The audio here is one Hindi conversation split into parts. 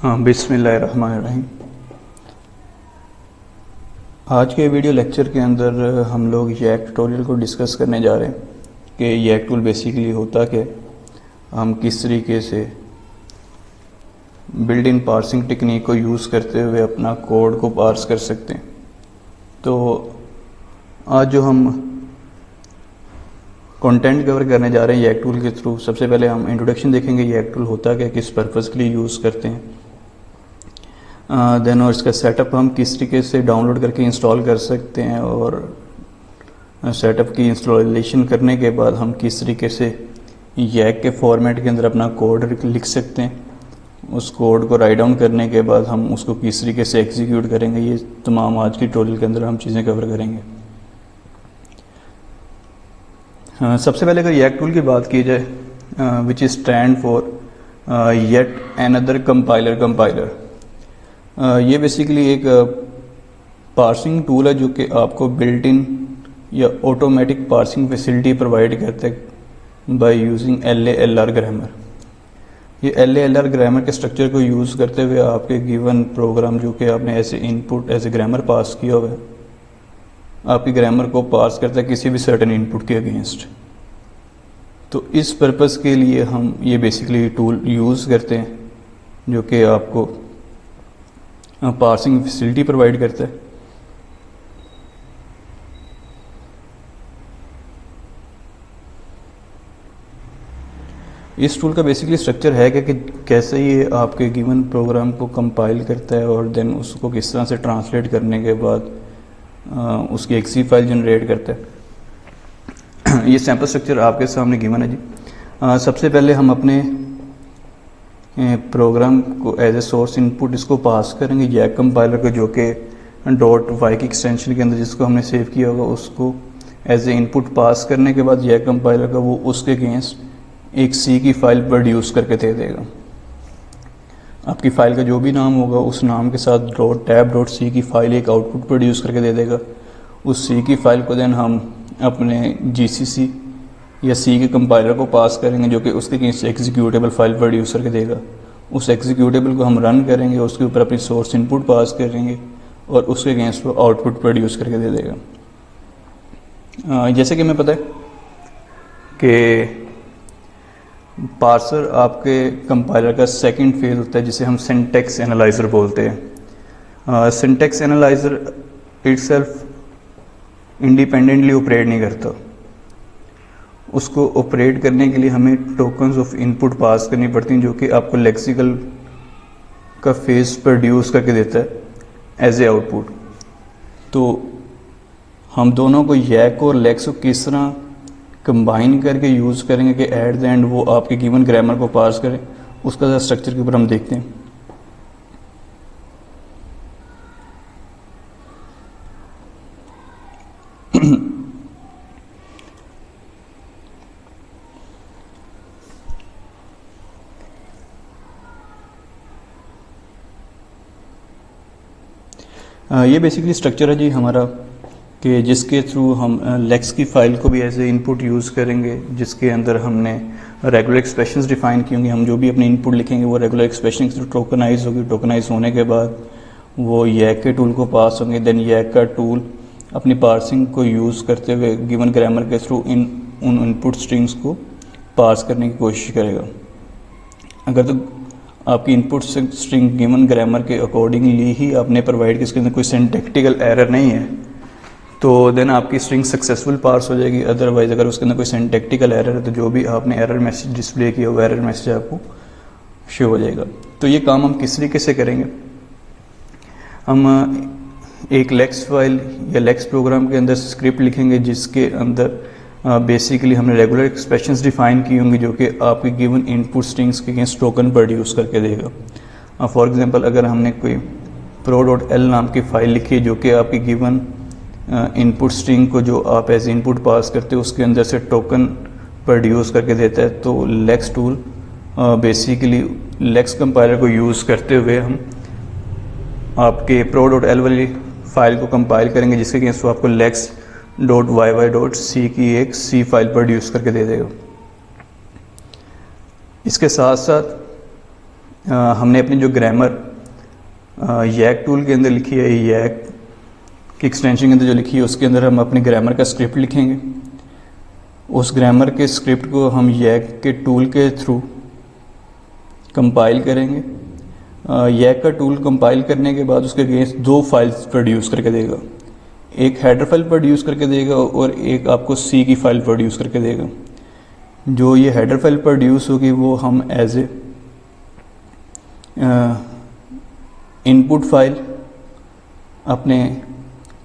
हाँ, बिस्मिल्लाहिर्रहमानिर्रहीम। आज के वीडियो लेक्चर के अंदर हम लोग यैक ट्यूटोरियल को डिस्कस करने जा रहे हैं कि यैक टूल बेसिकली होता क्या, हम किस तरीके से बिल्ट इन पार्सिंग टेक्निक को यूज़ करते हुए अपना कोड को पार्स कर सकते हैं। तो आज जो हम कंटेंट कवर करने जा रहे हैं यैक टूल के थ्रू, सबसे पहले हम इंट्रोडक्शन देखेंगे यैक टूल होता क्या, किस पर्पज़ के लिए यूज़ करते हैं। देन और इसका सेटअप हम किस तरीके से डाउनलोड करके इंस्टॉल कर सकते हैं, और सेटअप की इंस्टॉलेशन करने के बाद हम किस तरीके से यैक के फॉर्मेट के अंदर अपना कोड लिख सकते हैं। उस कोड को राइट डाउन करने के बाद हम उसको किस तरीके से एग्जीक्यूट करेंगे, ये तमाम आज की ट्यूटोरियल के अंदर हम चीज़ें कवर करेंगे। सबसे पहले अगर यैक टूल की बात की जाए, which is stand for yet another compiler. ये बेसिकली एक पार्सिंग टूल है जो कि आपको बिल्ट इन या ऑटोमेटिक पार्सिंग फैसिलिटी प्रोवाइड करता है बाय यूजिंग LALR ग्रामर। ये LALR ग्रामर के स्ट्रक्चर को यूज़ करते हुए आपके गिवन प्रोग्राम जो कि आपने ऐसे इनपुट एज ए ग्रामर पास किया हुआ है, आपकी ग्रामर को पास करता है किसी भी सर्टेन इनपुट के अगेंस्ट। तो इस पर्पज़ के लिए हम ये बेसिकली टूल यूज़ करते हैं जो कि आपको पार्सिंग फैसिलिटी प्रोवाइड करता है। इस टूल का बेसिकली स्ट्रक्चर है कि कैसे ये आपके गिवन प्रोग्राम को कंपाइल करता है और देन उसको किस तरह से ट्रांसलेट करने के बाद उसकी एक सी फाइल जनरेट करता है। ये सैम्पल स्ट्रक्चर आपके सामने गिवन है जी। सबसे पहले हम अपने प्रोग्राम को एज ए सोर्स इनपुट इसको पास करेंगे यैक कंपाइलर को, जो कि .y की एक्सटेंशन के अंदर जिसको हमने सेव किया होगा उसको एज ए इनपुट पास करने के बाद यैक कंपाइलर का वो उसके अगेंस्ट एक सी की फाइल प्रोड्यूस करके दे देगा। आपकी फ़ाइल का जो भी नाम होगा उस नाम के साथ .tab.c की फ़ाइल एक आउटपुट प्रोड्यूस करके दे देगा। उस सी की फ़ाइल को देन हम अपने GCC या सी के कंपाइलर को पास करेंगे जो कि उसके अगेंस्ट एग्जीक्यूटेबल फाइल प्रोड्यूस करके देगा। उस एग्जीक्यूटेबल को हम रन करेंगे, उसके ऊपर अपनी सोर्स इनपुट पास करेंगे और उसके अगेंस्ट वो आउटपुट प्रोड्यूस करके दे देगा। जैसे कि हमें पता है कि पार्सर आपके कंपाइलर का सेकंड फेज होता है जिसे हम सिंटैक्स एनालाइज़र बोलते हैं। Syntax analyser itself independently operate नहीं करता। उसको ऑपरेट करने के लिए हमें टोकन्स ऑफ इनपुट पास करनी पड़ती हैं जो कि आपको लेक्सिकल का फेस प्रोड्यूस करके देता है एज ए आउटपुट। तो हम दोनों को यैक और लेक्स को किस तरह कंबाइन करके यूज़ करेंगे कि एट द एंड वो आपके गिवन ग्रामर को पास करें, उसका स्ट्रक्चर के ऊपर हम देखते हैं। ये बेसिकली स्ट्रक्चर है जी हमारा कि जिसके थ्रू हम लेक्स की फ़ाइल को भी एज ए इनपुट यूज़ करेंगे, जिसके अंदर हमने रेगुलर एक्सप्रेशंस डिफ़ाइन की होंगी। हम जो भी अपने इनपुट लिखेंगे वो रेगुलर एक्सप्रेशन के थ्रू टोकनाइज होगी। टोकनाइज होने के बाद वो यैक के टूल को पास होंगे। देन यैक का टूल अपनी पार्सिंग को यूज़ करते हुए गिवन ग्रामर के थ्रू उन इनपुट स्ट्रिंग्स को पास करने की कोशिश करेगा। अगर तो आपकी इनपुट स्ट्रिंग गिवन ग्रामर के अकॉर्डिंगली ही आपने प्रोवाइड की, इसके अंदर कोई सिंटैक्टिकल एरर नहीं है, तो देन आपकी स्ट्रिंग सक्सेसफुल पास हो जाएगी। अदरवाइज़ अगर उसके अंदर कोई सिंटैक्टिकल एरर है तो जो भी आपने एरर मैसेज डिस्प्ले किया वो एरर मैसेज आपको शो हो जाएगा। तो ये काम हम किस तरीके से करेंगे, हम एक लेक्स फाइल या लेक्स प्रोग्राम के अंदर स्क्रिप्ट लिखेंगे जिसके अंदर बेसिकली हमने रेगुलर एक्सप्रेशंस डिफ़ाइन की होंगी जो कि आपके गिवन इनपुट स्ट्रिंग्स के अगेंस्ट टोकन प्रोड्यूस करके देगा। फॉर एग्जांपल अगर हमने कोई pro.l नाम की फ़ाइल लिखी है जो कि आपकी गिवन इनपुट स्ट्रिंग को जो आप एज इनपुट पास करते हो उसके अंदर से टोकन प्रोड्यूस करके देता है, तो Lex tool basically Lex compiler को यूज़ करते हुए हम आपके pro.l वाली फ़ाइल को कंपाइल करेंगे जिसके अगेंस्ट वो आपको lex.yy.c की एक सी फाइल प्रोड्यूस करके दे देगा। इसके साथ साथ हमने अपनी जो ग्रामर यैक टूल के अंदर लिखी है, यैक की एक्सटेंशन के अंदर जो लिखी है उसके अंदर हम अपने ग्रामर का स्क्रिप्ट लिखेंगे। उस ग्रामर के स्क्रिप्ट को हम यैक के टूल के थ्रू कंपाइल करेंगे। यैक का टूल कंपाइल करने के बाद उसके अगेंस्ट दो फाइल्स प्रोड्यूस करके देगा, एक हेडर फाइल प्रोड्यूस करके देगा और एक आपको सी की फाइल प्रोड्यूस करके देगा। जो ये हेडर फाइल प्रोड्यूस होगी वो हम एज ए इनपुट फाइल अपने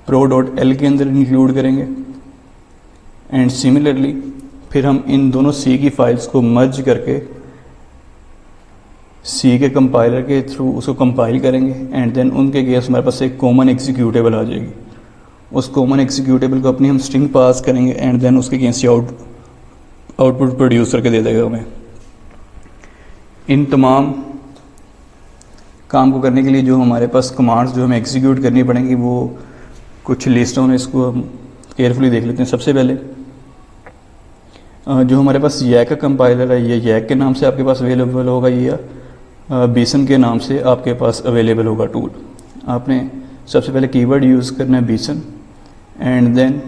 pro.l के अंदर इंक्लूड करेंगे एंड सिमिलरली फिर हम इन दोनों सी की फाइल्स को मर्ज करके सी के कंपाइलर के थ्रू उसको कंपाइल करेंगे एंड देन उनके अगेंस्ट हमारे पास एक कॉमन एग्जीक्यूटेबल आ जाएगी। उस कॉमन एग्जीक्यूटेबल को अपनी हम स्ट्रिंग पास करेंगे एंड देन उसके अगेंस्ट आउटपुट प्रोड्यूस करके दे देगा हमें। इन तमाम काम को करने के लिए जो हमारे पास कमांड्स जो हमें एग्जीक्यूट करनी पड़ेंगी वो कुछ लिस्ट होने, इसको हम केयरफुली देख लेते हैं। सबसे पहले जो हमारे पास यैक का कंपाइलर है, ये यैक के नाम से आपके पास अवेलेबल होगा, ये बीसन के नाम से आपके पास अवेलेबल होगा टूल। आपने सबसे पहले कीवर्ड यूज़ करना है बीसन एंड देन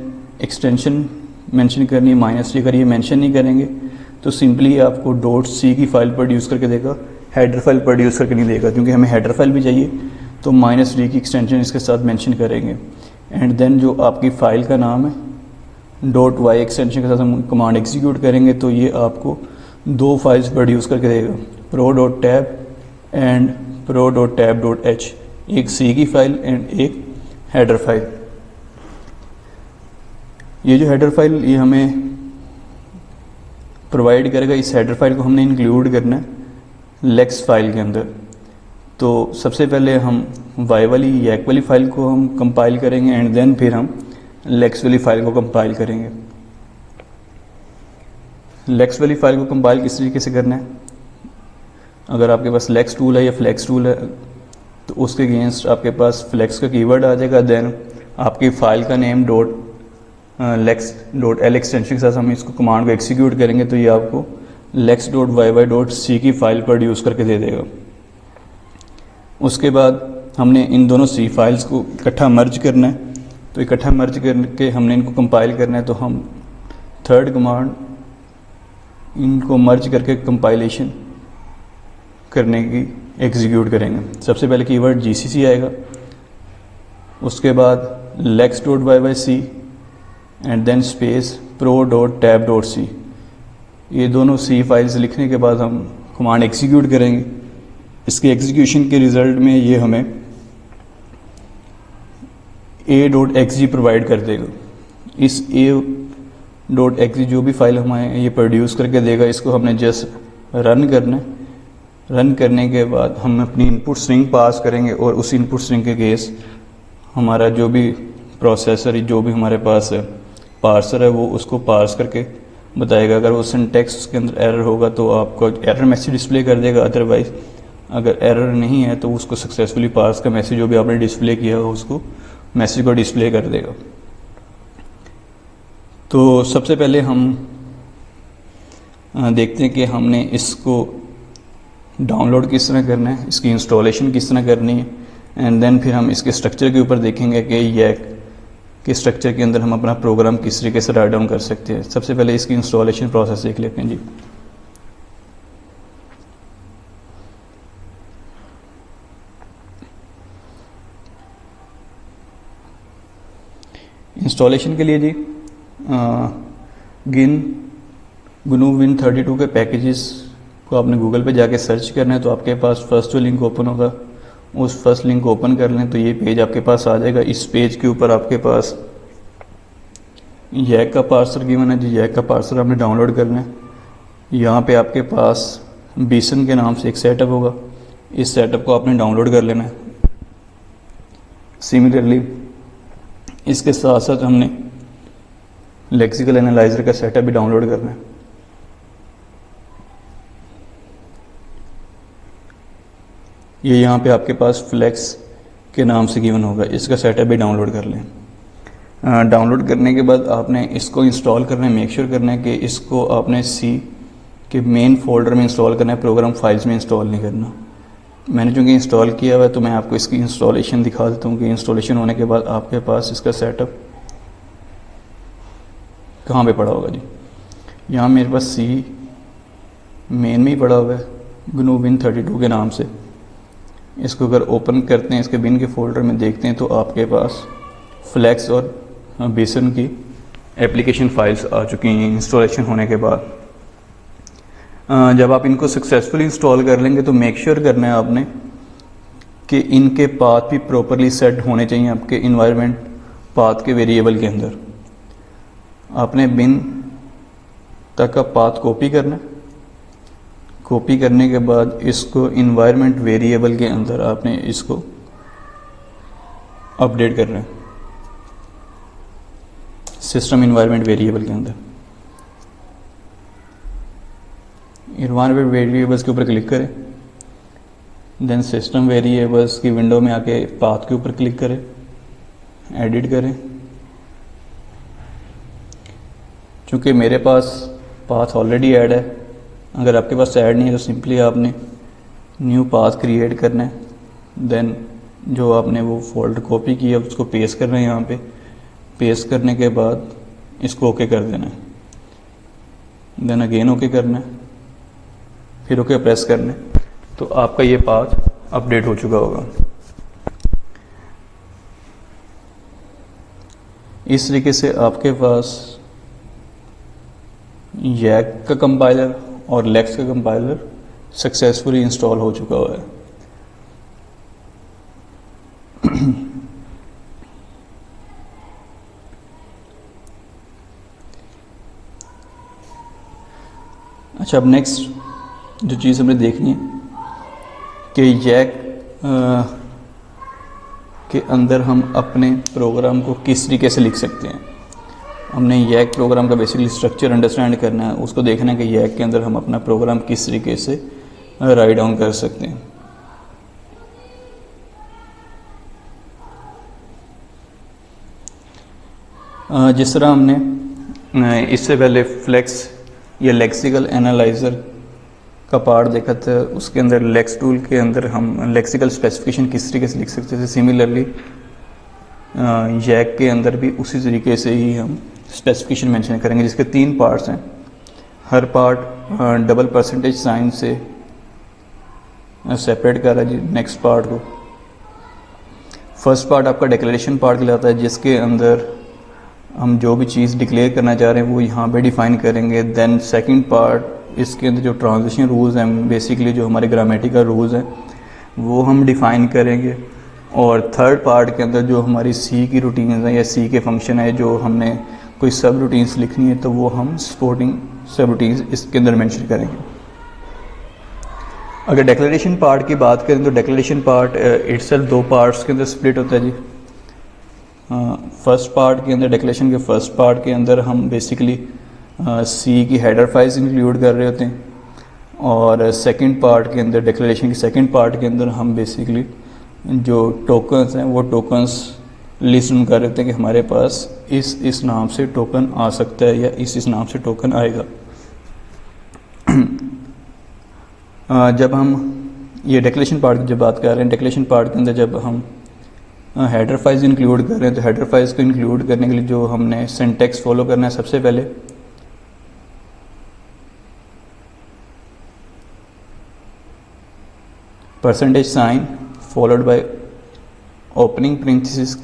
एक्सटेंशन मेंशन करनी है -c। अगर ये मेंशन नहीं करेंगे तो सिंपली आपको .c की फाइल प्रोड्यूस करके देगा, हेडर फाइल प्रोड्यूस करके नहीं देगा। क्योंकि हमें हेडर फाइल भी चाहिए तो -d की एक्सटेंशन इसके साथ मेंशन करेंगे एंड देन जो आपकी फ़ाइल का नाम है .y एक्सटेंशन के साथ हम कमांड एग्जीक्यूट करेंगे तो ये आपको दो फाइल्स प्रोड्यूस करके देगा, pro.tab एंड pro.tab.h, एक सी की फाइल एंड एक हेडर फाइल। ये जो हेडर फाइल ये हमें प्रोवाइड करेगा, इस हेडर फाइल को हमने इंक्लूड करना है लेक्स फाइल के अंदर। तो सबसे पहले हम वाई वाली यैक वाली फाइल को हम कंपाइल करेंगे एंड देन फिर हम लेक्स वाली फाइल को कंपाइल करेंगे। लेक्स वाली फाइल को कंपाइल किस तरीके से करना है, अगर आपके पास लेक्स टूल है या फ्लेक्स टूल है तो उसके अगेंस्ट आपके पास फ्लेक्स का कीवर्ड आ जाएगा, देन आपकी फ़ाइल का नेम .lex.l एक्सटेंशन के साथ हम इसको कमांड को एग्जीक्यूट करेंगे तो ये आपको lex.yy.c की फाइल प्रोड्यूस करके दे देगा। उसके बाद हमने इन दोनों सी फाइल्स को इकट्ठा मर्ज करना है, तो इकट्ठा मर्ज करके हमने इनको कंपाइल करना है। तो हम थर्ड कमांड इनको मर्ज करके कंपाइलेशन करने की एग्जीक्यूट करेंगे। सबसे पहले कीवर्ड gcc आएगा, उसके बाद lex.yy.c and then space pro.tab.c। ये दोनों सी फाइल्स लिखने के बाद हम कमांड एग्जीक्यूट करेंगे। इसके एग्जीक्यूशन के रिज़ल्ट में ये हमें a.xg प्रोवाइड कर देगा। इस a.xg जो भी फाइल हमें ये प्रोड्यूस करके देगा इसको हमने जस्ट रन करना है। रन करने के बाद हम अपनी इनपुट स्ट्रिंग पास करेंगे और उस इनपुट स्ट्रिंग के केस हमारा जो भी प्रोसेसर जो भी हमारे पास है पार्सर है वो उसको पार्स करके बताएगा। अगर वो सिंटैक्स के अंदर एरर होगा तो आपको एरर मैसेज डिस्प्ले कर देगा, अदरवाइज अगर एरर नहीं है तो उसको सक्सेसफुली पार्स का मैसेज जो भी आपने डिस्प्ले किया हो उसको मैसेज को डिस्प्ले कर देगा। तो सबसे पहले हम देखते हैं कि हमने इसको डाउनलोड किस तरह करना है, इसकी इंस्टॉलेशन किस तरह करनी है एंड देन फिर हम इसके स्ट्रक्चर के ऊपर देखेंगे कि यैक के स्ट्रक्चर के अंदर हम अपना प्रोग्राम किस तरीके से राइट डाउन कर सकते हैं। सबसे पहले इसकी इंस्टॉलेशन प्रोसेस देख लेते हैं जी। इंस्टॉलेशन के लिए जी GNU Win32 के पैकेजेस को आपने गूगल पे जाके सर्च करना है तो आपके पास फर्स्ट जो लिंक ओपन होगा उस फर्स्ट लिंक को ओपन कर लें तो ये पेज आपके पास आ जाएगा। इस पेज के ऊपर आपके पास यैक का पार्सर गिवन है जी, यैक का पार्सर आपने डाउनलोड करना है। यहाँ पे आपके पास बीसन के नाम से एक सेटअप होगा, इस सेटअप को आपने डाउनलोड कर लेना है। सिमिलरली इसके साथ साथ हमने लेक्सिकल एनालाइजर का सेटअप भी डाउनलोड करना है। ये यहाँ पे आपके पास फ्लेक्स के नाम से गिवन होगा, इसका सेटअप भी डाउनलोड कर लें। डाउनलोड करने के बाद आपने इसको इंस्टॉल करना है, मेक श्योर करना है कि इसको आपने सी के मेन फोल्डर में इंस्टॉल करना है, प्रोग्राम फाइल्स में इंस्टॉल नहीं करना। मैंने चूँकि इंस्टॉल किया हुआ है तो मैं आपको इसकी इंस्टॉलेशन दिखा देता हूँ कि इंस्टॉलेशन होने के बाद आपके पास इसका सेटअप कहाँ पे पड़ा होगा जी। यहाँ मेरे पास सी मेन में ही पड़ा हुआ है GNU Win 32 के नाम से। इसको अगर ओपन करते हैं, इसके बिन के फोल्डर में देखते हैं तो आपके पास फ्लैक्स और बेसन की एप्लीकेशन फाइल्स आ चुकी हैं इंस्टॉलेशन होने के बाद। जब आप इनको सक्सेसफुली इंस्टॉल कर लेंगे तो मेक श्योर करना है आपने कि इनके पाथ भी प्रॉपरली सेट होने चाहिए आपके इन्वायरमेंट पाथ के वेरिएबल के अंदर। आपने बिन तक का पाथ कॉपी करना है। कॉपी करने के बाद इसको इन्वायरमेंट वेरिएबल के अंदर आपने इसको अपडेट करना है, सिस्टम इन्वायरमेंट वेरिएबल के अंदर। इन्वायरमेंट वेरिएबल्स के ऊपर क्लिक करें, देन सिस्टम वेरिएबल्स की विंडो में आके पाथ के ऊपर क्लिक करें, एडिट करें। चूँकि मेरे पास पाथ ऑलरेडी ऐड है, अगर आपके पास ऐड नहीं है तो सिंपली आपने न्यू पाथ क्रिएट करना है। देन जो आपने वो फोल्डर कॉपी किया उसको पेस्ट करना है यहाँ पे। पेस्ट करने के बाद इसको ओके कर देना है, देन अगेन ओके करना है, फिर ओके प्रेस करना है, तो आपका ये पाथ अपडेट हो चुका होगा। इस तरीके से आपके पास YAG का कंपाइलर और लेक्स का कंपाइलर सक्सेसफुली इंस्टॉल हो चुका हुआ है। अच्छा, अब नेक्स्ट जो चीज़ हमें देखनी है कि YAG के अंदर हम अपने प्रोग्राम को किस तरीके से लिख सकते हैं। हमने YAG प्रोग्राम का बेसिकली स्ट्रक्चर अंडरस्टैंड करना है, उसको देखना है कि YAG के अंदर हम अपना प्रोग्राम किस तरीके से राइट डाउन कर सकते हैं। जिस तरह हमने इससे पहले फ्लेक्स या लेक्सिकल एनालाइज़र का पार्ट देखा था, उसके अंदर लेक्स टूल के अंदर हम लेक्सिकल स्पेसिफिकेशन किस तरीके से लिख सकते थे। सिमिलरली YAG के अंदर भी उसी तरीके से ही हम स्पेसिफिकेशन मेंशन करेंगे, जिसके 3 पार्ट्स हैं। हर पार्ट डबल परसेंटेज साइन से सेपरेट कर रहा है जी नेक्स्ट पार्ट को। फर्स्ट पार्ट आपका डिक्लेरेशन पार्ट कहलाता है, जिसके अंदर हम जो भी चीज़ डिक्लेयर करना चाह रहे हैं वो यहाँ पे डिफ़ाइन करेंगे। देन सेकंड पार्ट, इसके अंदर जो ट्रांजिशन रूल्स हैं, बेसिकली जो हमारे ग्रामेटिकल रूल्स हैं वो हम डिफ़ाइन करेंगे। और थर्ड पार्ट के अंदर जो हमारी सी की रूटीन्स हैं या सी के फंक्शन है, जो हमने कोई सब रूटीन्स लिखनी है तो वो हम सपोर्टिंग सब रूटीन्स इसके अंदर मेंशन करेंगे। अगर डिक्लेरेशन पार्ट की बात करें तो डिक्लेरेशन पार्ट इटसेल्फ 2 पार्ट्स के अंदर स्प्लिट होता है जी। फर्स्ट पार्ट के अंदर, डिक्लेरेशन के फर्स्ट पार्ट के अंदर हम बेसिकली सी की हेडर फाइल्स इंक्लूड कर रहे होते हैं, और सेकंड पार्ट के अंदर, डिक्लेरेशन के सेकंड पार्ट के अंदर हम बेसिकली जो टोकन्स हैं वो टोकन्स लिस्ट कर रहे होते हैं कि हमारे पास इस नाम से टोकन आ सकता है या इस नाम से टोकन आएगा। जब हम ये डिक्लेरेशन पार्ट की जब बात कर रहे हैं, डिक्लेरेशन पार्ट के अंदर जब हम हेडर फाइल्स इंक्लूड कर रहे हैं तो हेडर फाइल्स को इंक्लूड करने के लिए जो हमने सिंटैक्स फॉलो करना है, सबसे पहले percentage sign followed by opening parenthesis.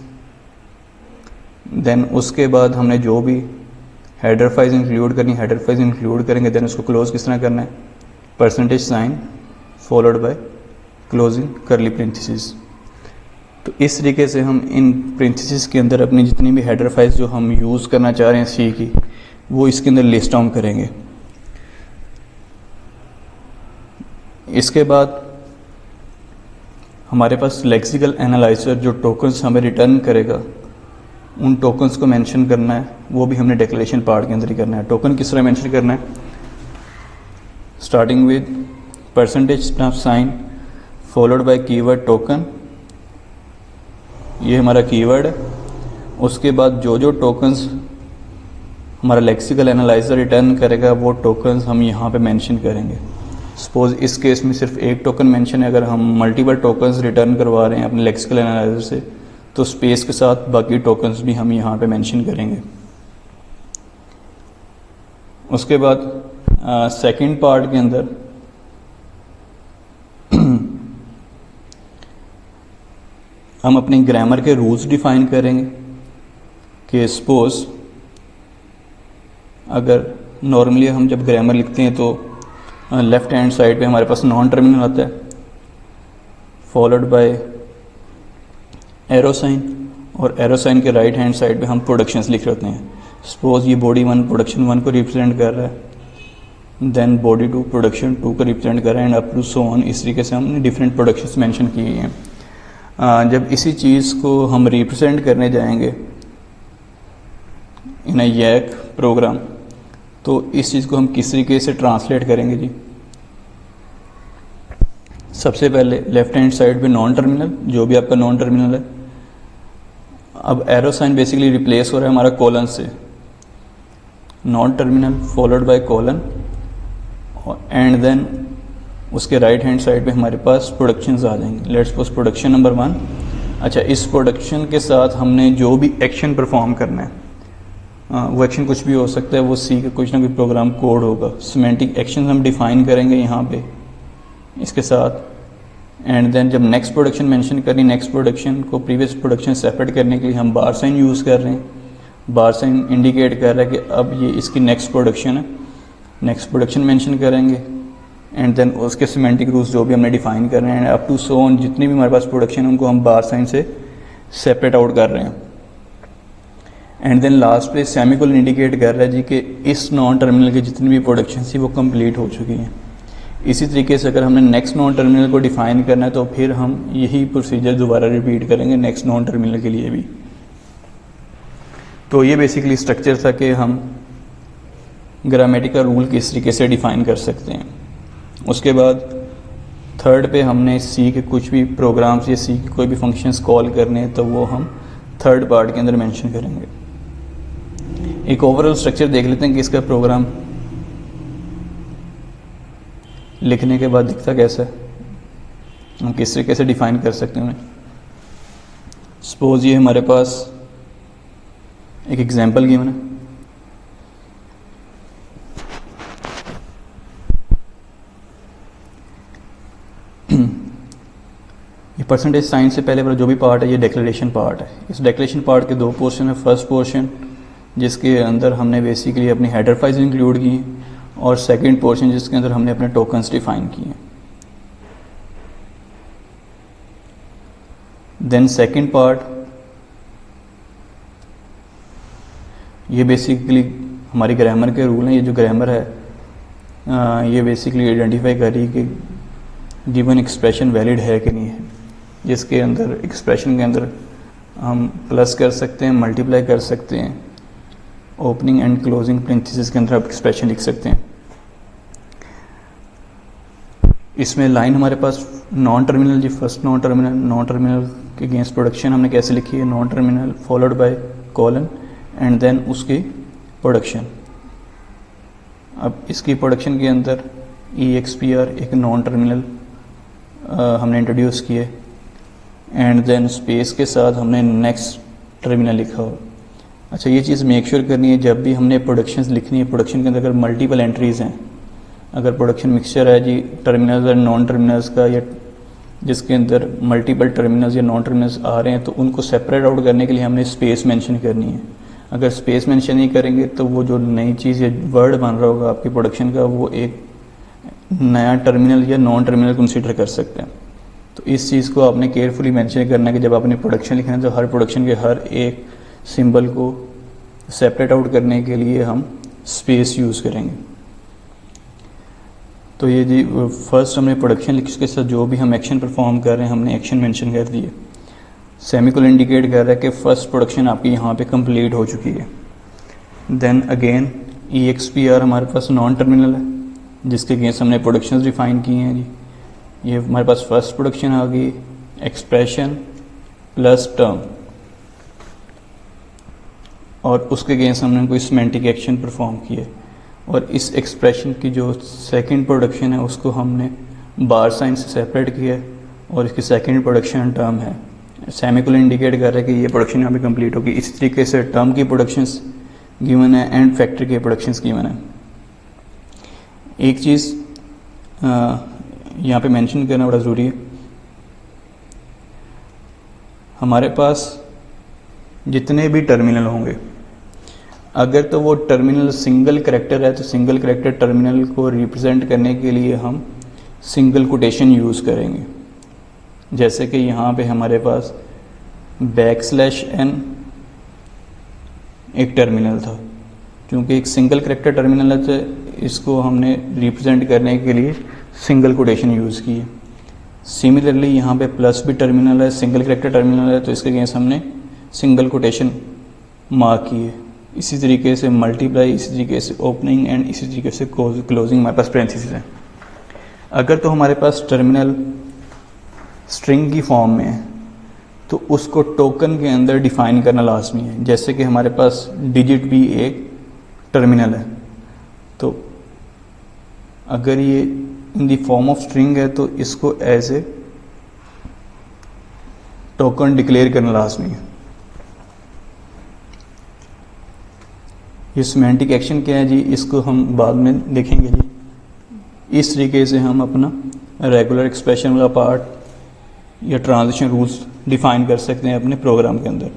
Then उसके बाद हमने जो भी हेडर फाइल्स इंक्लूड करनी, हेडर फाइल्स इंक्लूड करेंगे। देन उसको क्लोज किस तरह करना है, percentage sign followed by closing curly parenthesis. तो इस तरीके से हम इन पेरेंथेसिस के अंदर अपनी जितनी भी हेडर फाइल्स जो हम यूज़ करना चाह रहे हैं सी की, वो इसके अंदर लिस्ट डाउन करेंगे। इसके बाद हमारे पास लेक्सिकल एनालाइजर जो टोकन्स हमें रिटर्न करेगा, उन टोकन्स को मेंशन करना है, वो भी हमने डिक्लेरेशन पार्ट के अंदर ही करना है। टोकन किस तरह मेंशन करना है, starting with percentage sign followed by keyword token, ये हमारा कीवर्ड है। उसके बाद जो जो टोकन्स हमारा लेक्सिकल एनालाइजर रिटर्न करेगा वो टोकन्स हम यहाँ पे मेंशन करेंगे। सपोज इस केस में सिर्फ एक टोकन मेंशन है, अगर हम मल्टीपल टोकन्स रिटर्न करवा रहे हैं अपने लेक्सिकल एनालाइजर से तो स्पेस के साथ बाकी टोकन्स भी हम यहाँ पे मेंशन करेंगे। उसके बाद सेकंड पार्ट के अंदर हम अपनी ग्रामर के रूल्स डिफाइन करेंगे कि सपोज अगर नॉर्मली हम जब ग्रामर लिखते हैं तो लेफ्ट हैंड साइड पे हमारे पास नॉन टर्मिनल आता है फॉलोड बाय एरो साइन, और एरो साइन के राइट हैंड साइड पे हम प्रोडक्शंस लिख रहे होते हैं। सपोज ये बॉडी 1 प्रोडक्शन 1 को रिप्रेजेंट कर रहा है, देन बॉडी 2 प्रोडक्शन 2 को रिप्रेजेंट कर रहा है, and up to so on. इस तरीके से हमने डिफरेंट प्रोडक्शंस मेंशन किए हैं। जब इसी चीज़ को हम रिप्रेजेंट करने जाएंगे इन अ YAC प्रोग्राम तो इस चीज़ को हम किस तरीके से ट्रांसलेट करेंगे जी। सबसे पहले लेफ्ट हैंड साइड पे नॉन टर्मिनल, जो भी आपका नॉन टर्मिनल है, अब एरो साइन बेसिकली रिप्लेस हो रहा है हमारा कॉलन से, non terminal followed by colon, and then उसके राइट हैंड साइड पे हमारे पास प्रोडक्शंस आ जाएंगे। Let's suppose production number 1। अच्छा, इस प्रोडक्शन के साथ हमने जो भी एक्शन परफॉर्म करना है, वो एक्शन कुछ भी हो सकता है, वो सी का कुछ ना कुछ प्रोग्राम कोड होगा। सिमेंटिक एक्शन हम डिफाइन करेंगे यहाँ पे इसके साथ, एंड देन जब नेक्स्ट प्रोडक्शन मेंशन करनी, नेक्स्ट प्रोडक्शन को प्रीवियस प्रोडक्शन सेपरेट करने के लिए हम बार साइन यूज़ कर रहे हैं। बार साइन इंडिकेट कर रहा है कि अब ये इसकी नेक्स्ट प्रोडक्शन है, नेक्स्ट प्रोडक्शन मेंशन करेंगे, एंड देन उसके सिमेंटिक रूल्स जो भी हमने डिफाइन कर रहे हैं, अप टू सो ऑन जितनी भी हमारे पास प्रोडक्शन है उनको हम बार साइन से सेपरेट आउट कर रहे हैं। एंड देन लास्ट पे सेमीकोलन इंडिकेट कर रहा है जी कि इस नॉन टर्मिनल की जितनी भी प्रोडक्शन थी वो कंप्लीट हो चुकी हैं। इसी तरीके से अगर हमने नेक्स्ट नॉन टर्मिनल को डिफाइन करना है तो फिर हम यही प्रोसीजर दोबारा रिपीट करेंगे नेक्स्ट नॉन टर्मिनल के लिए भी। तो ये बेसिकली स्ट्रक्चर था कि हम ग्रामेटिकल रूल किस तरीके से डिफाइन कर सकते हैं। उसके बाद थर्ड पे हमने सी के कुछ भी प्रोग्राम्स या सी के कोई भी फंक्शंस कॉल करने हैं तो वो हम थर्ड पार्ट के अंदर मेंशन करेंगे। एक ओवरऑल स्ट्रक्चर देख लेते हैं कि इसका प्रोग्राम लिखने के बाद दिखता कैसा है, हम किस तरीके से डिफाइन कर सकते हैं उन्हें। सपोज ये हमारे पास एक एग्जांपल गिवन है, ये परसेंटेज साइन से पहले वाला जो भी पार्ट है ये डिक्लेरेशन पार्ट है। इस डिक्लेरेशन पार्ट के दो पोर्शन है। फर्स्ट पोर्शन जिसके अंदर हमने बेसिकली अपनी हेडर फाइल्स इंक्लूड की हैं, और सेकंड पोर्शन जिसके अंदर हमने अपने टोकन्स डिफाइन किए हैं। देन सेकंड पार्ट ये बेसिकली हमारी ग्रामर के रूल हैं। ये जो ग्रामर है ये बेसिकली आइडेंटिफाई करी कि गिवन एक्सप्रेशन वैलिड है कि नहीं है, जिसके अंदर एक्सप्रेशन के अंदर हम प्लस कर सकते हैं, मल्टीप्लाई कर सकते हैं, ओपनिंग एंड क्लोजिंग पेरेंथेसिस के अंदर आप एक्सप्रेशन लिख सकते हैं। इसमें लाइन हमारे पास नॉन टर्मिनल जी, फर्स्ट नॉन टर्मिनल के अगेंस्ट प्रोडक्शन हमने कैसे लिखी है, non terminal followed by colon and then उसकी प्रोडक्शन। अब इसकी प्रोडक्शन के अंदर EXPR एक नॉन टर्मिनल हमने इंट्रोड्यूस किए, एंड देन स्पेस के साथ हमने नेक्स्ट टर्मिनल लिखा हो। अच्छा, ये चीज़ मेक श्योर करनी है जब भी हमने प्रोडक्शंस लिखनी है, प्रोडक्शन के अंदर अगर मल्टीपल एंट्रीज़ हैं, अगर प्रोडक्शन मिक्सचर है जी टर्मिनल्स और नॉन टर्मिनल्स का, या जिसके अंदर मल्टीपल टर्मिनल्स या नॉन टर्मिनल्स आ रहे हैं, तो उनको सेपरेट आउट करने के लिए हमने स्पेस मेंशन करनी है। अगर स्पेस मेंशन नहीं करेंगे तो वो जो नई चीज़ या वर्ड बन रहा होगा आपकी प्रोडक्शन का, वो एक नया टर्मिनल या नॉन टर्मिनल कंसीडर कर सकते हैं। तो इस चीज़ को आपने केयरफुली मेंशन करना है कि जब आपने प्रोडक्शन लिखना है तो हर प्रोडक्शन के हर एक सिंबल को सेपरेट आउट करने के लिए हम स्पेस यूज़ करेंगे। तो ये जी फर्स्ट हमने प्रोडक्शन लिखी, उसके साथ जो भी हम एक्शन परफॉर्म कर रहे हैं हमने एक्शन मेंशन कर दिए। सेमीकोलन इंडिकेट कर रहा है कि फर्स्ट प्रोडक्शन आपकी यहाँ पे कंप्लीट हो चुकी है। देन अगेन EXPR हमारे पास नॉन टर्मिनल है जिसके अगेंस्ट हमने प्रोडक्शंस डिफाइन किए हैं जी। ये हमारे पास फर्स्ट प्रोडक्शन आ गई, एक्सप्रेशन प्लस टर्म, और उसके अगेंस्ट हमने कोई सिमेंटिक एक्शन परफॉर्म किए। और इस एक्सप्रेशन की जो सेकंड प्रोडक्शन है उसको हमने बार साइन से सेपरेट किया है और इसकी सेकंड प्रोडक्शन टर्म है। सेमीकोलन इंडिकेट कर रहा है कि ये प्रोडक्शन यहाँ पे कंप्लीट होगी। इसी तरीके से टर्म की प्रोडक्शंस गिवन है एंड फैक्टर के प्रोडक्शंस गिवन है। एक चीज़ यहाँ पे मेंशन करना बड़ा ज़रूरी है, हमारे पास जितने भी टर्मिनल होंगे, अगर तो वो टर्मिनल सिंगल कैरेक्टर है तो सिंगल कैरेक्टर टर्मिनल को रिप्रेजेंट करने के लिए हम सिंगल कोटेशन यूज़ करेंगे। जैसे कि यहाँ पे हमारे पास \n एक टर्मिनल था, क्योंकि एक सिंगल कैरेक्टर टर्मिनल है तो इसको हमने रिप्रेजेंट करने के लिए सिंगल कोटेशन यूज़ की है। सिमिलरली यहाँ पे प्लस भी टर्मिनल है, सिंगल कैरेक्टर टर्मिनल है, तो इसके अगेंस्ट हमने सिंगल कोटेशन मार्क की है। इसी तरीके से मल्टीप्लाई, इसी तरीके से ओपनिंग एंड इसी तरीके से क्लोजिंग हमारे पास पैरेंथेसिस है। अगर तो हमारे पास टर्मिनल स्ट्रिंग की फॉर्म में है तो उसको टोकन के अंदर डिफाइन करना लाजमी है। जैसे कि हमारे पास डिजिट भी एक टर्मिनल है, तो अगर ये in the form of string है तो इसको एज ए टोकन डिक्लेयर करना लाजमी है। ये सिमेंटिक एक्शन क्या है जी, इसको हम बाद में देखेंगे जी। इस तरीके से हम अपना रेगुलर एक्सप्रेशन वाला पार्ट या ट्रांजिशन रूल्स डिफाइन कर सकते हैं अपने प्रोग्राम के अंदर।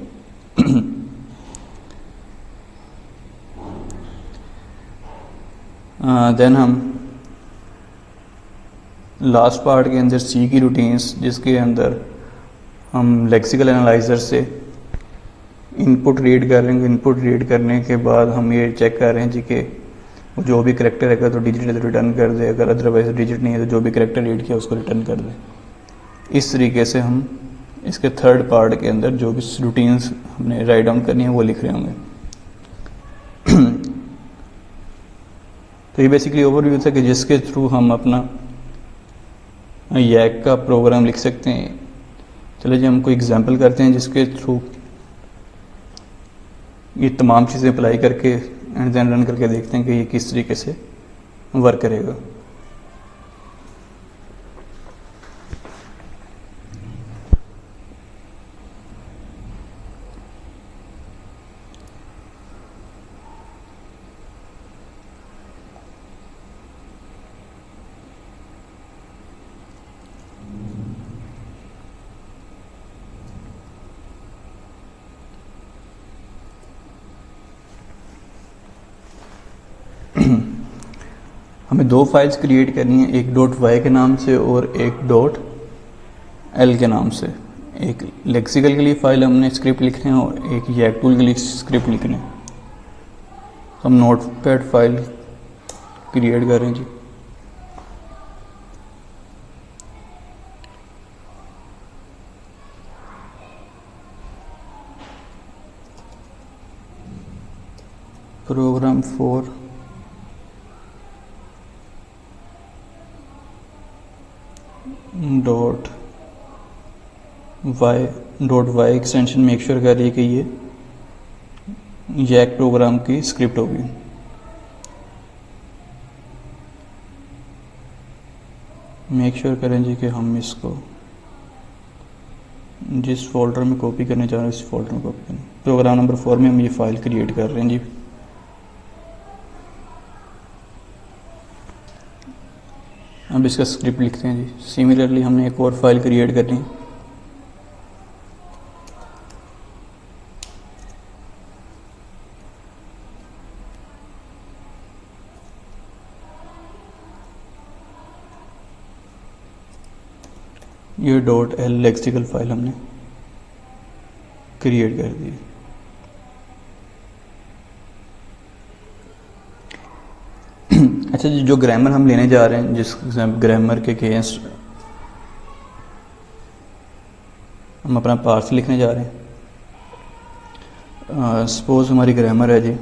देन हम लास्ट पार्ट के अंदर सी की रूटीन्स, जिसके अंदर हम लेक्सिकल एनालाइजर से इनपुट रीड करेंगे। इनपुट रीड करने के बाद हम ये चेक कर रहे हैं जी कि जो भी करेक्टर है तो डिजिट है तो रिटर्न कर दे, अगर अदरवाइज डिजिट नहीं है तो जो भी करेक्टर रीड किया उसको रिटर्न कर दे। इस तरीके से हम इसके थर्ड पार्ट के अंदर जो भी रूटीन्स हमने राइट डाउन करनी है वो लिख रहे होंगे। तो ये बेसिकली ओवरव्यू था कि जिसके थ्रू हम अपना यैक का प्रोग्राम लिख सकते हैं। चलिए जी हम कोई एग्जांपल करते हैं जिसके थ्रू ये तमाम चीज़ें अप्लाई करके एंड देन रन करके देखते हैं कि ये किस तरीके से वर्क करेगा। हमें दो फाइल्स क्रिएट करनी है, एक .y के नाम से और एक .l के नाम से। एक लेक्सिकल के लिए फाइल हमने स्क्रिप्ट लिखने है और एक यैक टूल के लिए स्क्रिप्ट लिखने है। हम नोटपैड फाइल क्रिएट कर रहे हैं जी। Program 4 .y extension make sure कर रही है कि ये यैक प्रोग्राम की स्क्रिप्ट होगी। मेक श्योर करें जी कि हम इसको जिस फोल्डर में कॉपी करने जा रहे हैं उस फोल्डर में कॉपी करें। प्रोग्राम नंबर 4 में हम ये फाइल क्रिएट कर रहे हैं जी। अब इसका स्क्रिप्ट लिखते हैं जी। सिमिलरली हमने एक और फाइल क्रिएट करनी है। ये .l लेक्सिकल फाइल हमने क्रिएट कर दी। अच्छा जी, जो ग्रामर हम लेने जा रहे हैं, जिस ग्रामर के अगेंस्ट हम अपना पार्स लिखने जा रहे हैं, सपोज हमारी ग्रामर है G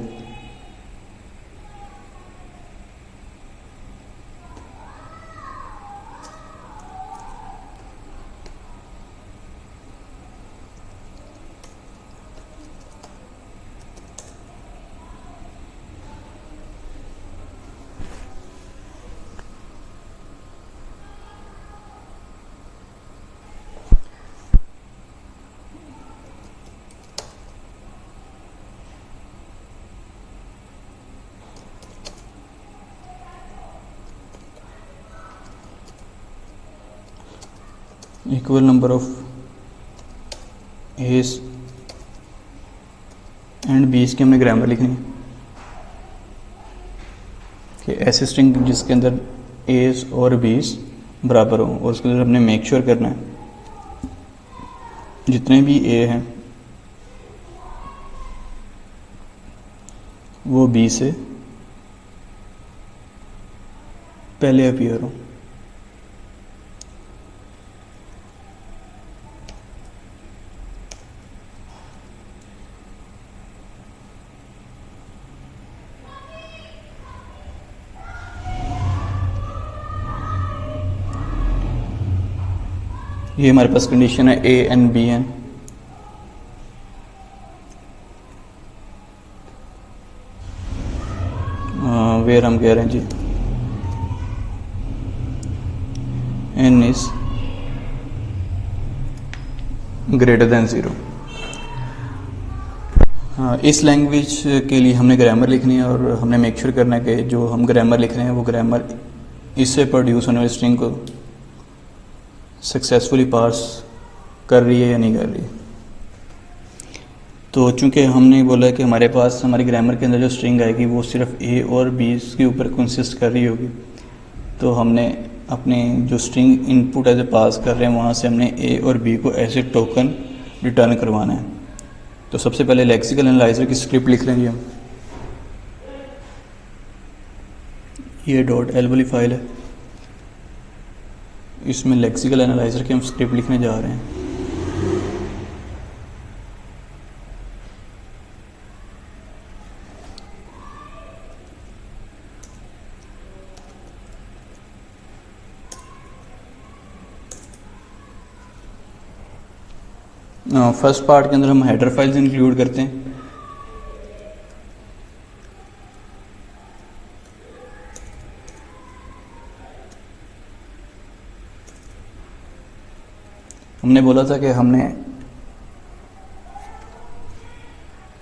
equal number of a's and b's की हमने ग्रामर लिखनी है कि ऐसे स्ट्रिंग जिसके अंदर एस और बीस बराबर हो, और उसके अंदर हमने मेक श्योर करना है जितने भी ए हैं वो बी से पहले अपीयर हो। ये हमारे पास कंडीशन है A N B N. Where हम कह रहे हैं G N is greater than 0। इस लैंग्वेज के लिए हमने ग्रामर लिखनी है और हमने मेक श्योर करना है कि जो हम ग्रामर लिख रहे हैं वो ग्रामर इससे प्रोड्यूस होने वाली स्ट्रिंग को सक्सेसफुली पास कर रही है या नहीं कर रही है। तो चूंकि हमने बोला है कि हमारे पास हमारी ग्रामर के अंदर जो स्ट्रिंग आएगी वो सिर्फ ए और बी के ऊपर कंसिस्ट कर रही होगी, तो हमने अपने जो स्ट्रिंग इनपुट एज ए पास कर रहे हैं वहाँ से हमने ए और बी को ऐसे टोकन रिटर्न करवाना है। तो सबसे पहले लेक्सिकल एनालाइजर की स्क्रिप्ट लिख लेंगे हम। ये .l वाली फाइल है, इसमें लेक्सिकल एनालाइजर की हम स्क्रिप्ट लिखने जा रहे हैं। फर्स्ट पार्ट के अंदर हम हेडर फाइल्स इंक्लूड करते हैं। हमने बोला था कि हमने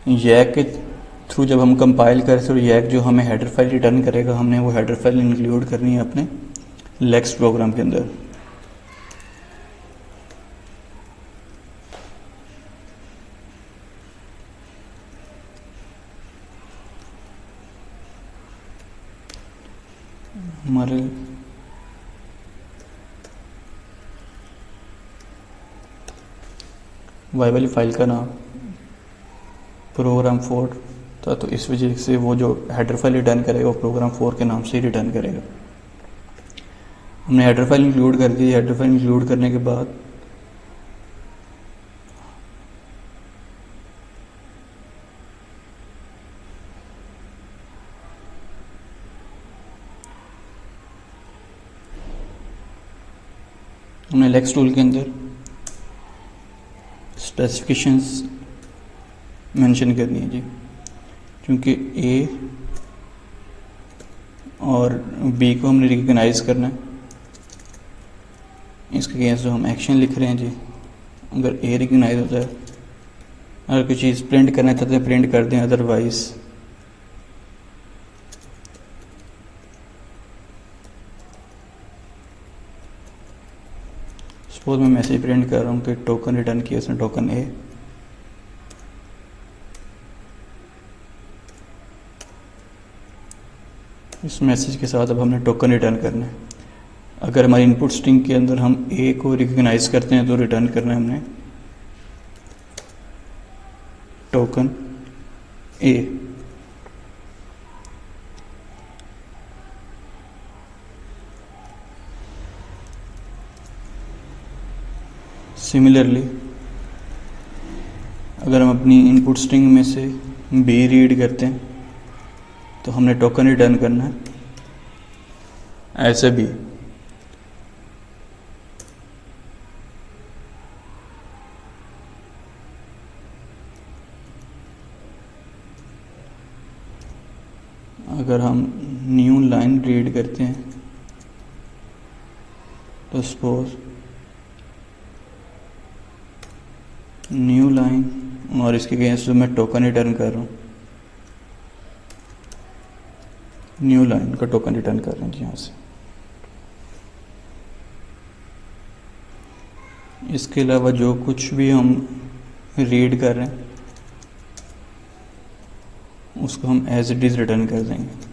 यैक के थ्रू जब हम कंपाइल करें तो यैक जो हमें हेडर फाइल रिटर्न करेगा हमने वो हेडर फाइल इंक्लूड करनी है अपने लेक्स प्रोग्राम के अंदर। हमारे वाई वाली फाइल का नाम प्रोग्राम 4 था, तो इस वजह से वो जो हेडर फाइल रिटर्न करेगा वो प्रोग्राम 4 के नाम से ही रिटर्न करेगा। हमने हेडर फाइल इंक्लूड कर दी। हेडर फाइल इंक्लूड करने के बाद हमने लेक्स टूल के अंदर स्पेसिफिकेशंस मेंशन करनी है जी, क्योंकि ए और बी को हमने रिकग्नाइज करना है। इसके अगेंस्ट जो हम एक्शन लिख रहे हैं जी, अगर ए रिकग्नाइज होता है, अगर कोई चीज़ प्रिंट करना चाहते हैं प्रिंट कर दें, अदरवाइज सपोज मैं मैसेज प्रिंट कर रहा हूँ कि टोकन रिटर्न किया उसने टोकन ए, इस मैसेज के साथ अब हमने टोकन रिटर्न करना है। अगर हमारी इनपुट स्ट्रिंग के अंदर हम ए को रिकग्नाइज करते हैं तो रिटर्न करना है हमने टोकन ए। सिमिलरली अगर हम अपनी इनपुट स्ट्रिंग में से बी रीड करते हैं तो हमने टोकन रिटर्न करना है ऐसे भी। अगर हम न्यू लाइन रीड करते हैं तो सपोज न्यू लाइन और इसके अगेंस्ट जो मैं टोकन रिटर्न कर रहा हूँ न्यू लाइन का टोकन रिटर्न कर रहे हैं यहाँ से। इसके अलावा जो कुछ भी हम रीड कर रहे हैं उसको हम एज इट इज़ रिटर्न कर देंगे।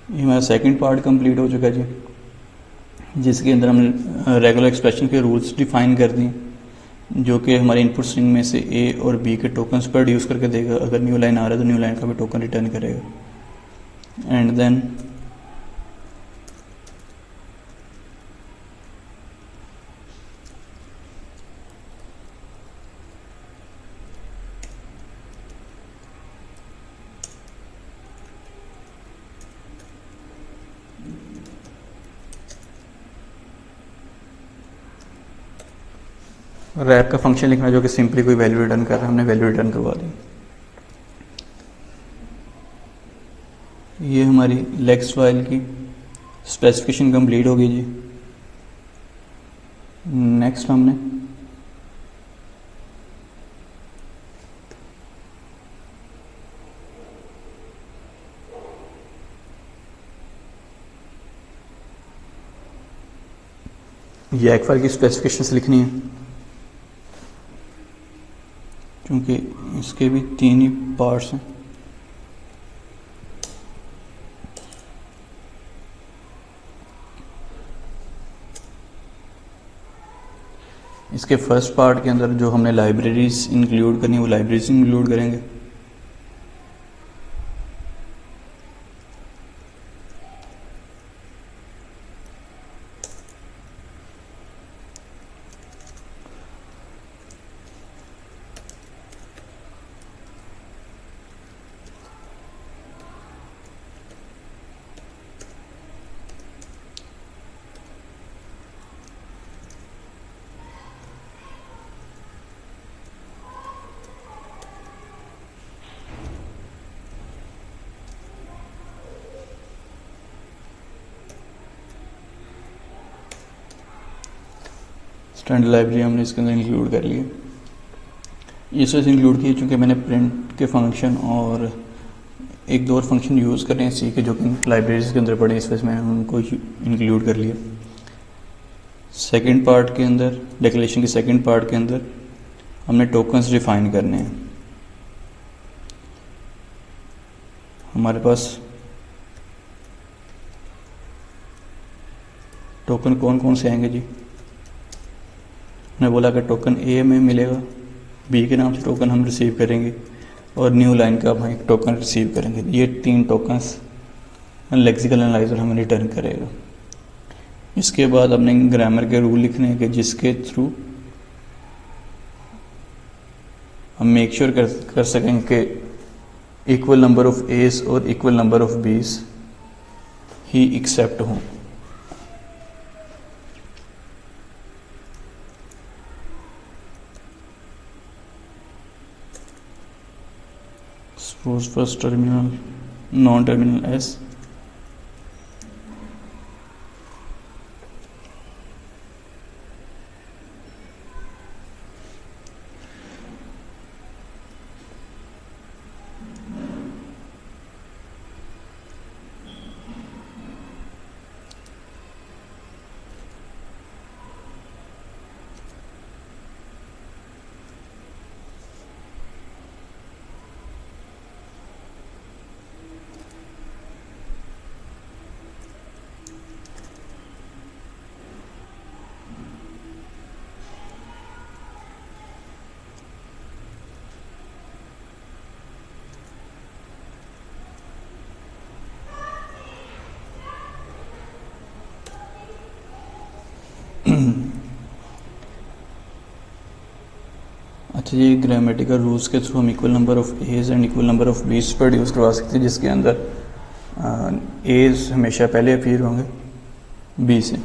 ये हमारा सेकंड पार्ट कंप्लीट हो चुका है जी, जिसके अंदर हमने रेगुलर एक्सप्रेशन के रूल्स डिफाइन कर दिए, जो कि हमारे इनपुट स्ट्रिंग में से ए और बी के टोकन्स प्रोड्यूस करके देगा। अगर न्यू लाइन आ रहा है तो न्यू लाइन का भी टोकन रिटर्न करेगा। एंड देन रैप का फंक्शन लिखना जो कि सिंपली कोई वैल्यू रिटर्न कर रहा है, हमने वैल्यू रिटर्न करवा दी। ये हमारी लेक्स फाइल की स्पेसिफिकेशन कंप्लीट हो गई जी। नेक्स्ट हमने YAG फाइल की स्पेसिफिकेशंस लिखनी है, क्योंकि इसके भी 3 ही पार्ट्स हैं। इसके फर्स्ट पार्ट के अंदर जो हमने लाइब्रेरीज इंक्लूड करनी है वो लाइब्रेरीज इंक्लूड करेंगे। स्टैंडर्ड लाइब्रेरी हमने इसके अंदर इंक्लूड कर लिया। इस वजह से इंक्लूड किया क्योंकि मैंने प्रिंट के फंक्शन और एक दो और फंक्शन यूज़ कर रहे हैं सी के, जो कि लाइब्रेरीज के अंदर पड़े, इस वजह से मैंने उनको इंक्लूड कर लिया। सेकंड पार्ट के अंदर, डिक्लेरेशन के सेकंड पार्ट के अंदर हमने टोकन्स डिफाइन करने हैं। हमारे पास टोकन कौन कौन से आएंगे जी? मैं बोला कि टोकन ए में मिलेगा, बी के नाम से टोकन हम रिसीव करेंगे और न्यू लाइन का हम एक टोकन रिसीव करेंगे। ये 3 टोकन्स लेक्सिकल एनालाइजर हमें रिटर्न करेगा। इसके बाद हमने ग्रामर के रूल लिखने हैं कि जिसके थ्रू हम मेक श्योर कर सकेंगे कि इक्वल नंबर ऑफ एस और इक्वल नंबर ऑफ बीस ही एक्सेप्ट हों। Suppose first terminal, non-terminal S, अच्छा, ये ग्रामेटिकल रूल्स के थ्रू हम equal number of A's and equal number of B's produce करवा सकते हैं, जिसके अंदर एज हमेशा पहले अपीयर होंगे बी से।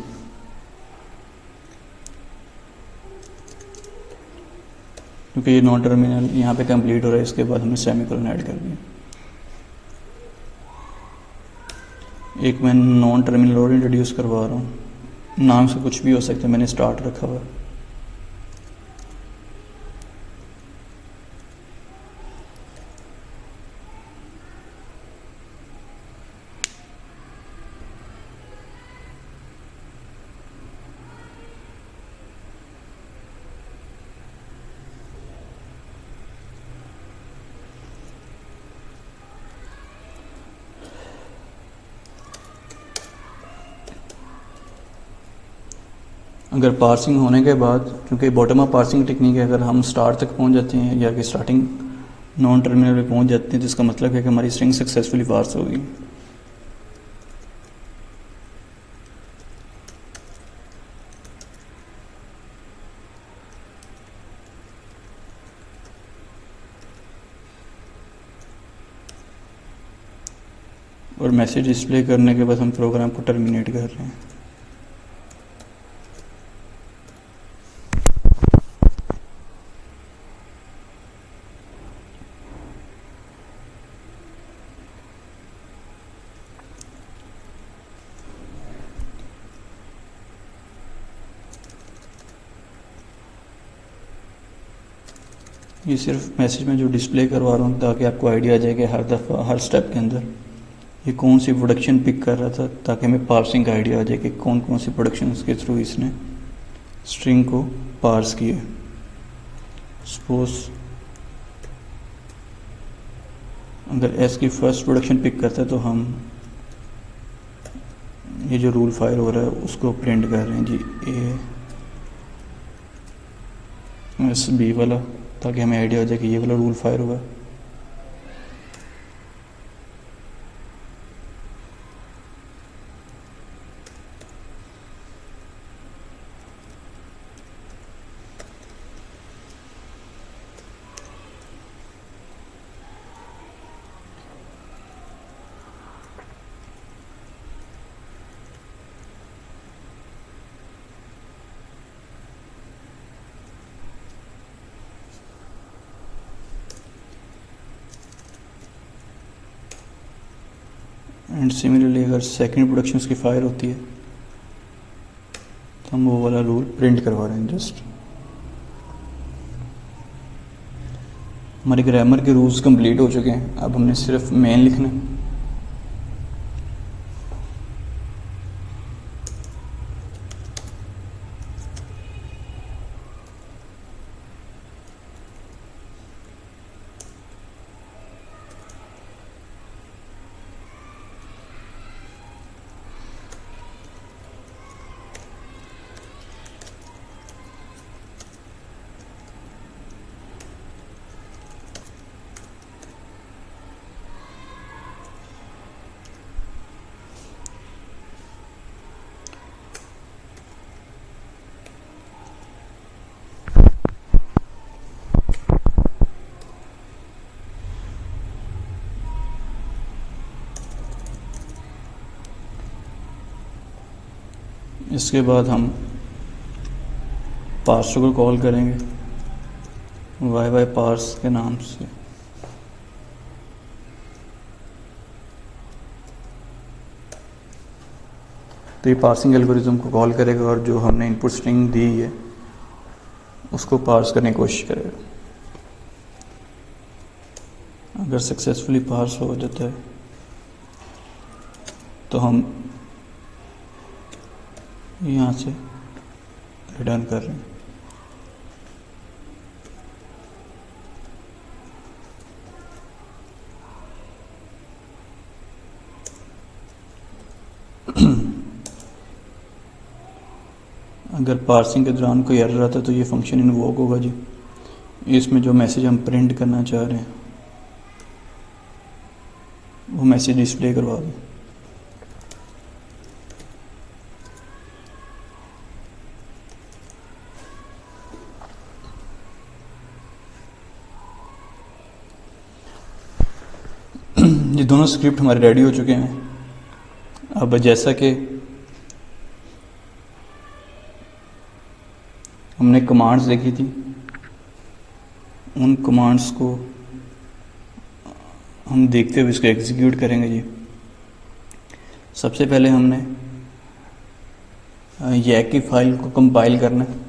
क्योंकि ये नॉन टर्मिनल यहाँ पे कंप्लीट हो रहा है, इसके बाद हमने सेमीकोलन ऐड कर दिया। एक मैं नॉन टर्मिनल और इंट्रोड्यूस करवा रहा हूँ, नाम से कुछ भी हो सकता है, मैंने स्टार्ट रखा हुआ है। अगर पार्सिंग होने के बाद, क्योंकि बॉटम अप पार्सिंग टेक्निक है, अगर हम स्टार्ट तक पहुंच जाते हैं या कि स्टार्टिंग नॉन टर्मिनल पे पहुंच जाते हैं, तो इसका मतलब है कि हमारी स्ट्रिंग सक्सेसफुली पार्स हो गई। और मैसेज डिस्प्ले करने के बाद हम प्रोग्राम को टर्मिनेट कर रहे हैं। ये सिर्फ मैसेज में जो डिस्प्ले करवा रहा हूँ ताकि आपको आइडिया आ जाए कि हर दफ़ा हर स्टेप के अंदर ये कौन सी प्रोडक्शन पिक कर रहा था, ताकि हमें पार्सिंग का आइडिया आ जाए कि कौन कौन सी प्रोडक्शन के थ्रू इसने स्ट्रिंग को पार्स किए। सपोज अगर एस की फर्स्ट प्रोडक्शन पिक करता है तो हम ये जो रूल फायर हो रहा है उसको प्रिंट कर रहे हैं जी, ए एस बी वाला, ताकि हमें आइडिया हो जाए कि ये वाला रूल फायर हुआ। एंड सिमिलरली अगर सेकंड प्रोडक्शन की फायर होती है तो हम वो वाला रूल प्रिंट करवा रहे हैं। जस्ट हमारे ग्रामर के रूल्स कंप्लीट हो चुके हैं, अब हमने सिर्फ मेन लिखना है। इसके बाद हम पार्सर को कॉल करेंगे वाई वाई पार्स के नाम से। तो ये पार्सिंग एल्गोरिथम को कॉल करेगा और जो हमने इनपुट स्ट्रिंग दी है उसको पार्स करने की कोशिश करेगा। अगर सक्सेसफुली पार्स हो जाता है तो हम यहाँ से रिटर्न कर रहे हैं। अगर पार्सिंग के दौरान कोई एरर आता है तो ये फंक्शन इन्वोक होगा जी। इसमें जो मैसेज हम प्रिंट करना चाह रहे हैं वो मैसेज डिस्प्ले करवा दें। ये दोनों स्क्रिप्ट हमारे रेडी हो चुके हैं। अब जैसा कि हमने कमांड्स देखी थी, उन कमांड्स को हम देखते हुए इसको एग्जीक्यूट करेंगे जी। सबसे पहले हमने यैक की फाइल को कंपाइल करना है।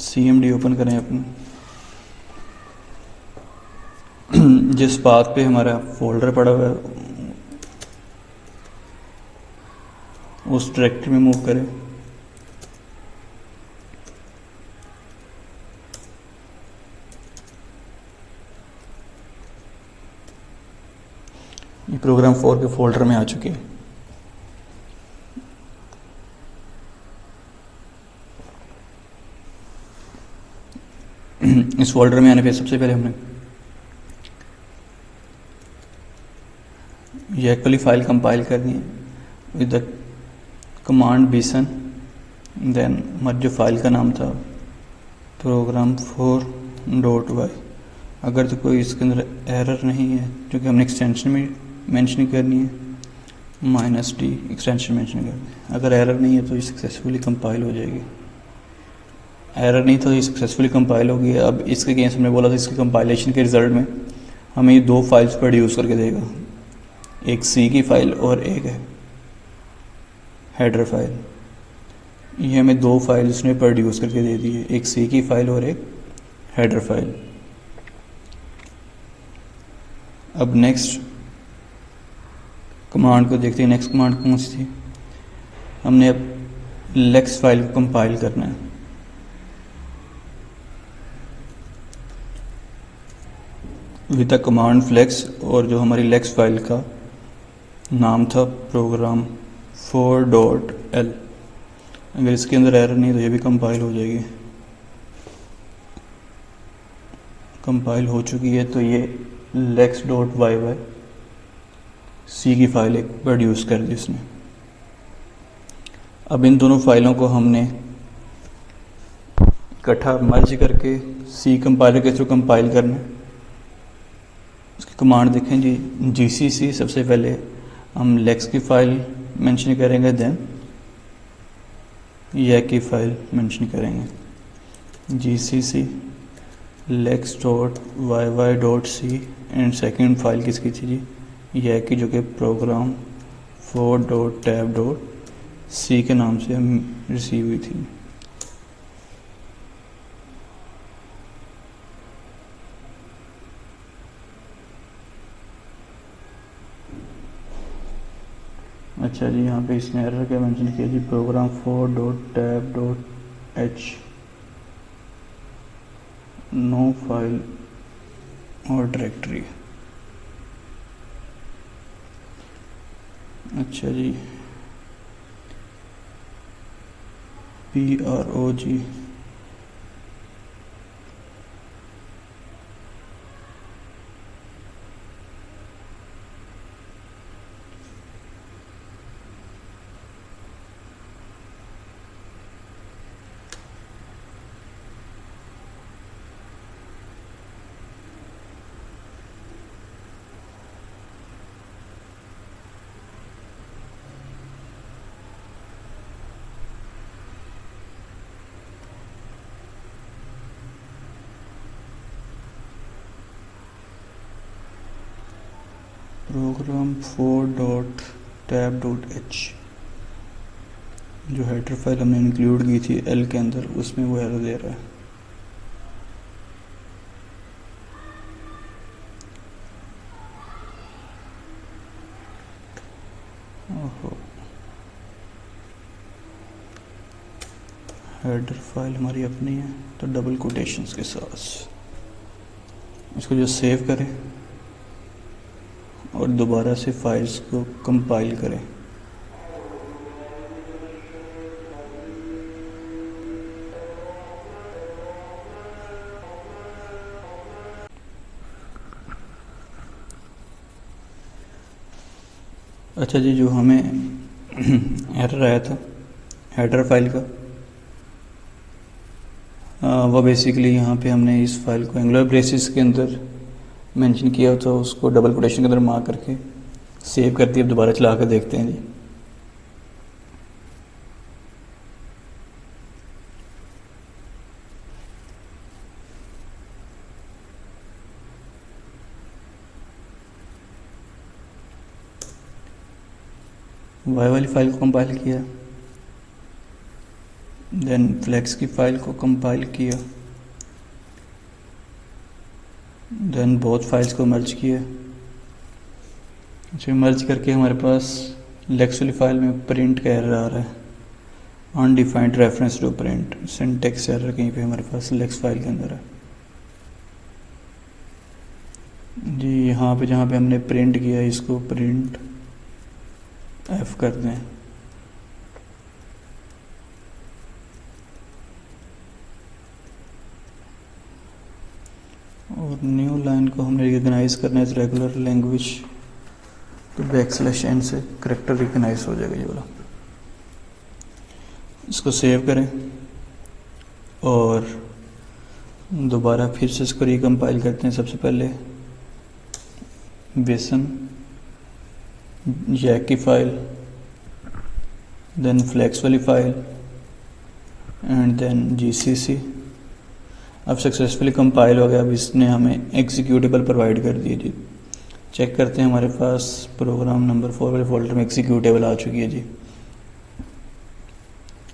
CMD ओपन करें अपने, जिस पाथ पे हमारा फोल्डर पड़ा हुआ है उस डायरेक्टरी में मूव करें। ये प्रोग्राम 4 के फोल्डर में आ चुके हैं। इस फोल्डर में आने पे सबसे पहले हमने ये एक्चुअली फाइल कंपाइल करनी है विद द कमांड बीसन। देन हमारी जो फाइल का नाम था program4.y। अगर तो कोई इसके अंदर एरर नहीं है, क्योंकि हमने एक्सटेंशन में मेंशन करनी है, -d एक्सटेंशन मेंशन करनी है। अगर एरर नहीं है तो ये सक्सेसफुली कंपाइल हो जाएगी। एरर नहीं तो ये सक्सेसफुली कंपाइल होगी। अब इसके केस हमने बोला था इसके कंपाइलेशन के रिजल्ट में हमें ये दो फाइल्स प्रोड्यूस करके देगा, एक सी की फाइल और एक है हेडर फाइल। ये हमें दो फाइल उसने प्रोड्यूस करके दे दी है, एक सी की फाइल और एक हेडर फाइल। अब नेक्स्ट कमांड को देखते हैं। नेक्स्ट कमांड कौन सी थी? हमने अब लेक्स फाइल को कंपाइल करना है। विद द कमांड फ्लेक्स, और जो हमारी लेक्स फाइल का नाम था program4.l। अगर इसके अंदर एरर नहीं तो ये भी कंपाइल हो जाएगी। कंपाइल हो चुकी है तो ये lex.yy सी की फाइल एक प्रोड्यूस कर दी इसने। अब इन दोनों फाइलों को हमने इकट्ठा मर्ज करके सी कंपाइलर के थ्रू कंपाइल करना है। उसकी कमांड देखें जी, जीसीसी सबसे पहले हम लेक्स की फाइल मेंशन करेंगे, देन यह की फाइल मेंशन करेंगे। GCC lex.yy.c and second file किसकी थी जी? यह की, जो कि program4.tab.c के नाम से हम रिसीव हुई थी। अच्छा जी, यहाँ पे इसने एरर क्या मेंशन किया जी? program4.tab.h नो फाइल और डायरेक्टरी। अच्छा जी, PROG program4.tab.h जो हेडर फाइल हमने इंक्लूड की थी एल के अंदर, उसमें वो एरर दे रहा है। ओहो, हेडर फाइल हमारी अपनी है तो डबल कोटेशंस के साथ इसको जो सेव करें और दोबारा से फाइल्स को कंपाइल करें। अच्छा जी, जो हमें एरर आया था हेडर फाइल का, वो बेसिकली यहाँ पे हमने इस फाइल को एंगुलर ब्रेसिस के अंदर मेंशन किया था, उसको डबल कोटेशन के अंदर मार्क करके सेव कर दिया। अब दोबारा चला कर देखते हैं जी। वाई वाली फाइल को कंपाइल किया, देन फ्लेक्स की फाइल को कंपाइल किया, देन बोथ फाइल्स को मर्ज किया। अच्छा, मर्ज करके हमारे पास लेक्स वाली फाइल में प्रिंट का एरर आ रहा है, undefined reference to print, syntax error कहीं पे हमारे पास लेक्स फाइल के अंदर है जी। यहाँ पे जहाँ पे हमने प्रिंट किया इसको प्रिंट एफ कर दें। न्यू लाइन को हमने रिकग्नाइज करना है एज रेगुलर लैंग्वेज, तो \n से करेक्टर रिकग्नाइज हो जाएगा ये वाला। इसको सेव करें और दोबारा फिर से इसको रिकम्पाइल करते हैं। सबसे पहले बेसन जैक की फाइल, देन फ्लेक्स वाली फाइल एंड देन GCC। अब सक्सेसफुली कंपाइल हो गया। अब इसने हमें एग्जीक्यूटेबल प्रोवाइड कर दिए जी। चेक करते हैं, हमारे पास प्रोग्राम नंबर 4 वाले फोल्डर में एग्जीक्यूटेबल आ चुकी है जी।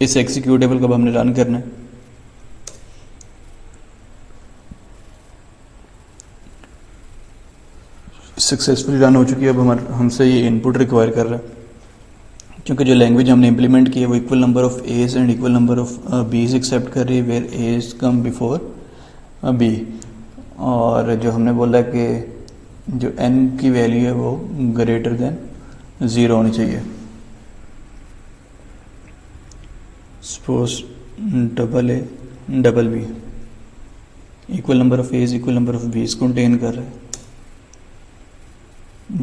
इस एग्जीक्यूटेबल को अब हमने रन करना है। सक्सेसफुली रन हो चुकी है। अब हमसे ये इनपुट रिक्वायर कर रहा है, क्योंकि जो लैंग्वेज हमने इम्प्लीमेंट की है वो equal number of A's and equal number of B's accept कर रही है, where A's come before B. और जो हमने बोला कि जो n की वैल्यू है वो ग्रेटर देन 0 होनी चाहिए। Suppose AA BB equal number of A's equal number of B's contain कर रहा है।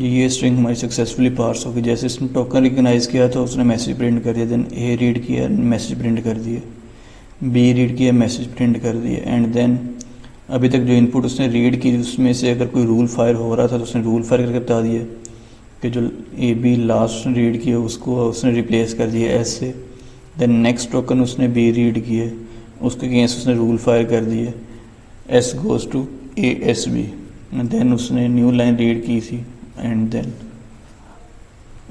ये स्ट्रिंग हमारी सक्सेसफुली पार्स होगी। जैसे इसने टोकन रिकग्नाइज किया तो उसने मैसेज प्रिंट कर दिया, देन A रीड किया मैसेज प्रिंट कर दिए, B रीड किया मैसेज प्रिंट कर दिए, एंड देन अभी तक जो इनपुट उसने रीड की उसमें से अगर कोई रूल फायर हो रहा था तो उसने रूल फायर करके बता दिया कि जो AB लास्ट रीड किया उसको उसने रिप्लेस कर दिया एस से। देन नेक्स्ट टोकन उसने B रीड किए, उसके अगेंस्ट उसने रूल फायर कर दिए S goes to ASB। Then उसने न्यू लाइन रीड की थी एंड देन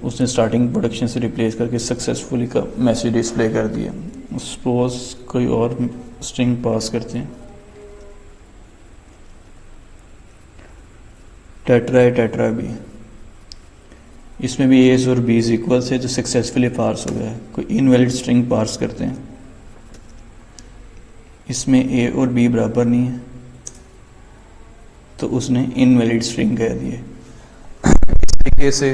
उसने स्टार्टिंग प्रोडक्शन से रिप्लेस करके सक्सेसफुली का मैसेज डिस्प्ले कर दिया। सपोज कोई और स्ट्रिंग पास करते हैं, टेट्रा बी, इसमें भी एज और बीज इक्वल से जो सक्सेसफुली पार्स हो गया है। कोई इनवैलिड स्ट्रिंग पार्स करते हैं, इसमें ए और बी बराबर नहीं है तो उसने इनवैलिड स्ट्रिंग कह दिए। इस तरीके से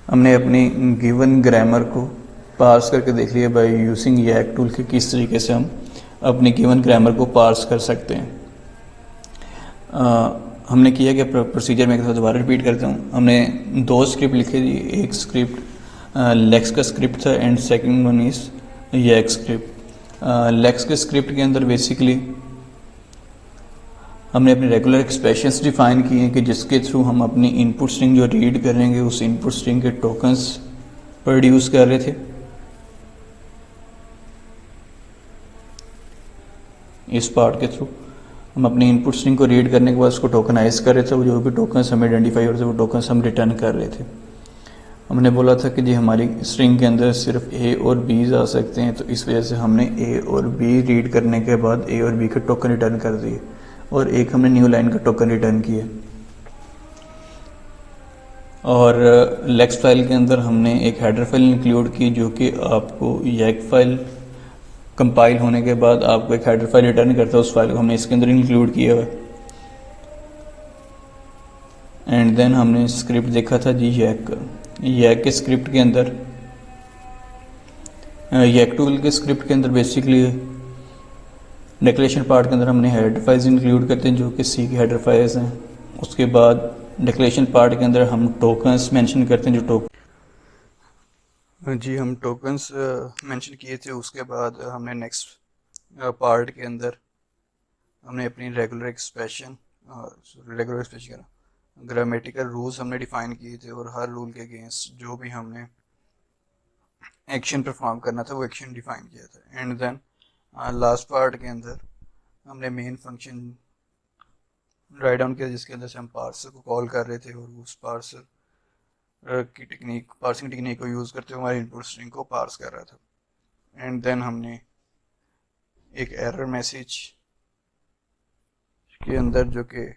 हमने अपनी गिवन ग्रामर को पार्स करके देख लिया बाय यूजिंग YAC टूल कि किस तरीके से हम अपनी गिवन ग्रामर को पार्स कर सकते हैं। हमने किया कि प्रोसीजर में दोबारा रिपीट करता हूँ। हमने 2 स्क्रिप्ट लिखे थी, एक स्क्रिप्ट लेक्स का स्क्रिप्ट था and second one is YAC script. Lex के स्क्रिप्ट के अंदर बेसिकली हमने अपने रेगुलर एक्सप्रेशंस डिफाइन किए हैं कि जिसके थ्रू हम अपनी इनपुट स्ट्रिंग जो रीड करेंगे उस इनपुट स्ट्रिंग के टोकन्स प्रोड्यूस कर रहे थे। इस पार्ट के थ्रू हम अपनी इनपुट स्ट्रिंग को रीड करने के बाद उसको टोकनाइज कर रहे थे। वो जो भी टोकन्स हमें आइडेंटिफाई हो रहे थे वो टोकन्स हम रिटर्न कर रहे थे। हमने बोला था कि जी हमारी स्ट्रिंग के अंदर सिर्फ A और B आ सकते हैं, तो इस वजह से हमने A और B रीड करने के बाद A और B के टोकन रिटर्न कर दिए और एक हमने न्यू लाइन का टोकन रिटर्न किया। और लेक्स फाइल के अंदर हमने एक हेडर फाइल इंक्लूड की जो कि आपको YAC फाइल कंपाइल होने के बाद आपको एक हेडर फाइल रिटर्न करता है। उस फाइल को हमने इसके अंदर इंक्लूड किया हुआ। एंड देन हमने स्क्रिप्ट देखा था जी YAC के स्क्रिप्ट के अंदर, YAC टूल के स्क्रिप्ट के अंदर बेसिकली डिक्लेरेशन पार्ट के अंदर हमने हेडर फाइल्स इंक्लूड करते हैं जो कि C की हेडर फाइल्स हैं। उसके बाद डिक्लेरेशन पार्ट के अंदर हम टोकन्स मेंशन करते हैं, जो हम टोकन्स मेंशन किए थे। उसके बाद हमने नेक्स्ट पार्ट के अंदर हमने अपनी रेगुलर एक्सप्रेशन ग्रामेटिकल रूल्स हमने डिफाइन किए थे और हर रूल के अगेंस्ट जो भी हमने एक्शन परफॉर्म करना था वो एक्शन डिफाइन किया था। एंड देन लास्ट पार्ट के अंदर हमने मेन फंक्शन राइट डाउन किया जिसके अंदर से हम पार्सर को कॉल कर रहे थे और उस पार्सर की पार्सिंग टेक्निक को यूज़ करते हुए हमारी इनपुट स्ट्रिंग को पार्स कर रहा था। एंड देन हमने एक एरर मैसेज के अंदर जो कि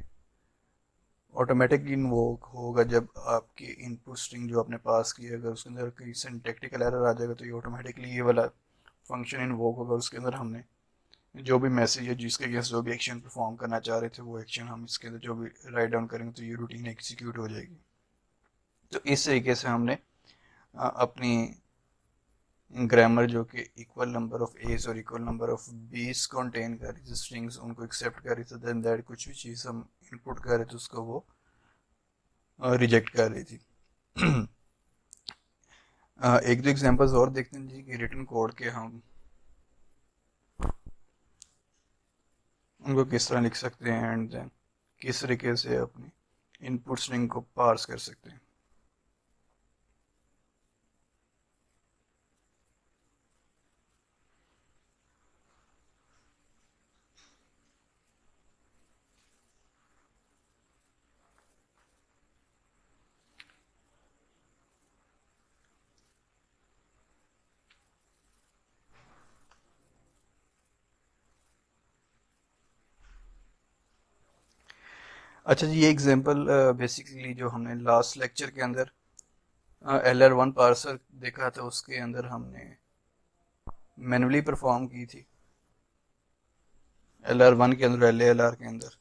ऑटोमेटिकली इन्वोक होगा जब आपकी इनपुट स्ट्रिंग जो आपने पास की है अगर उसके अंदर कोई सिंटैक्टिकल एरर आ जाएगा तो ये ऑटोमेटिकली ये वाला फंक्शन इन्वोक होगा। उसके अंदर हमने जो भी मैसेज है जिसके अगेंस्ट जो भी एक्शन परफॉर्म करना चाह रहे थे वो एक्शन हम इसके अंदर जो भी राइट डाउन करेंगे तो ये रूटीन एग्जीक्यूट हो जाएगी। तो इस तरीके से हमने अपनी ग्रामर जो कि इक्वल नंबर ऑफ एज और इक्वल नंबर ऑफ बीस कंटेन कर रही थी, स्ट्रिंग्स उनको एक्सेप्ट कर रही थी, देन दैट कुछ भी चीज़ हम इनपुट कर रहे थे उसको वो रिजेक्ट कर रही थी। एक दो एग्जांपल्स और देखते हैं जी कि रिटन कोड के हम उनको किस तरह लिख सकते हैं एंड देन किस तरीके से अपनी इनपुट स्ट्रिंग को पार्स कर सकते हैं। अच्छा जी, ये एग्जांपल बेसिकली जो हमने लास्ट लेक्चर के अंदर LR1 पार्सर देखा था उसके अंदर हमने मैनुअली परफॉर्म की थी। LR1 के अंदर LALR के अंदर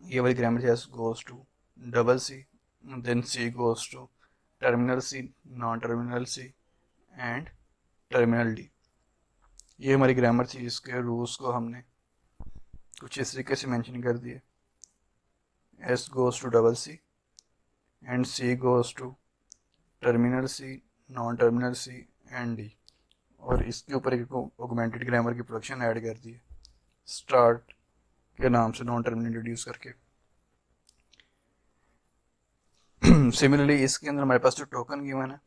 ये वाली ग्रामर थी, S goes to double C, then C goes to terminal C, non terminal C and terminal D। ये हमारी ग्रामर थी, इसके रूल्स को हमने कुछ इस तरीके से मेंशन कर दिए। S goes to double C and C goes to terminal C, non terminal C and D। और इसके ऊपर एक ऑगमेंटेड ग्रामर की प्रोडक्शन ऐड कर दी है स्टार्ट के नाम से नॉन टर्मिनल इंट्रोड्यूस करके। सिमिलरली इसके अंदर हमारे पास जो टोकन गिवन है,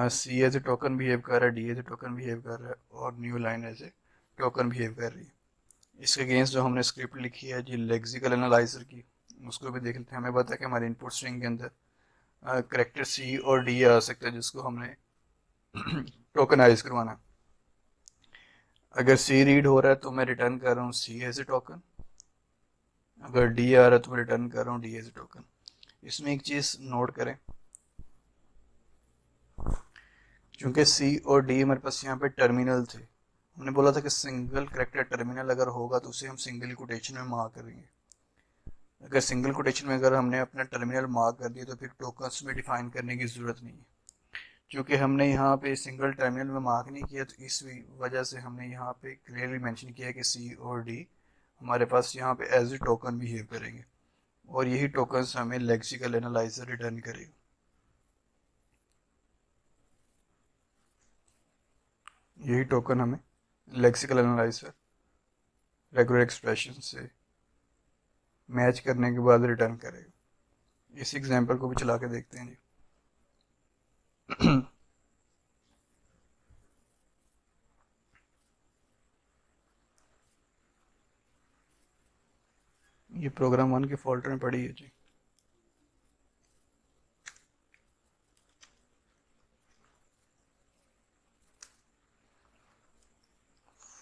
C as a token behave कर रहा है, D as a token behave कर रहा है और new line as a token behave कर रही है। इसके अगेंस्ट जो हमने स्क्रिप्ट लिखी है जी लेक्सिकल एनालाइजर की, उसको भी देख लेते हैं। हमें पता है कि हमारे इनपुट स्ट्रिंग के अंदर करेक्टर सी और डी आ सकता है जिसको हमने टोकनाइज करवाना है। अगर सी रीड हो रहा है तो मैं रिटर्न कर रहा हूँ सी एज ए टोकन, अगर डी आ रहा है तो मैं रिटर्न कर रहा हूँ डी एज ए टोकन। इसमें एक चीज़ नोट करें, क्योंकि सी और डी हमारे पास यहाँ पे टर्मिनल थे, हमने बोला था कि सिंगल करेक्टर टर्मिनल अगर होगा तो उसे हम सिंगल कोटेशन में मार्क करेंगे। अगर सिंगल कोटेशन में अगर हमने अपना टर्मिनल मार्क कर दिया तो फिर टोकन्स में डिफाइन करने की ज़रूरत नहीं है। क्योंकि हमने यहाँ पे सिंगल टर्मिनल में मार्क नहीं किया तो इस वजह से हमने यहाँ पे क्लियरली मेंशन किया कि सी और डी हमारे पास यहाँ पे एज ए टोकन बिहेव करेंगे और यही टोकन्स हमें लेक्सिकल एनालाइजर रिटर्न करेगा। यही टोकन हमें लेक्सिकल एनालाइजर रेगुलर एक्सप्रेशन से मैच करने के बाद रिटर्न करेगा। इस एग्जांपल को भी चला के देखते हैं जी। ये प्रोग्राम 1 के फॉल्ट में पड़ी है जी।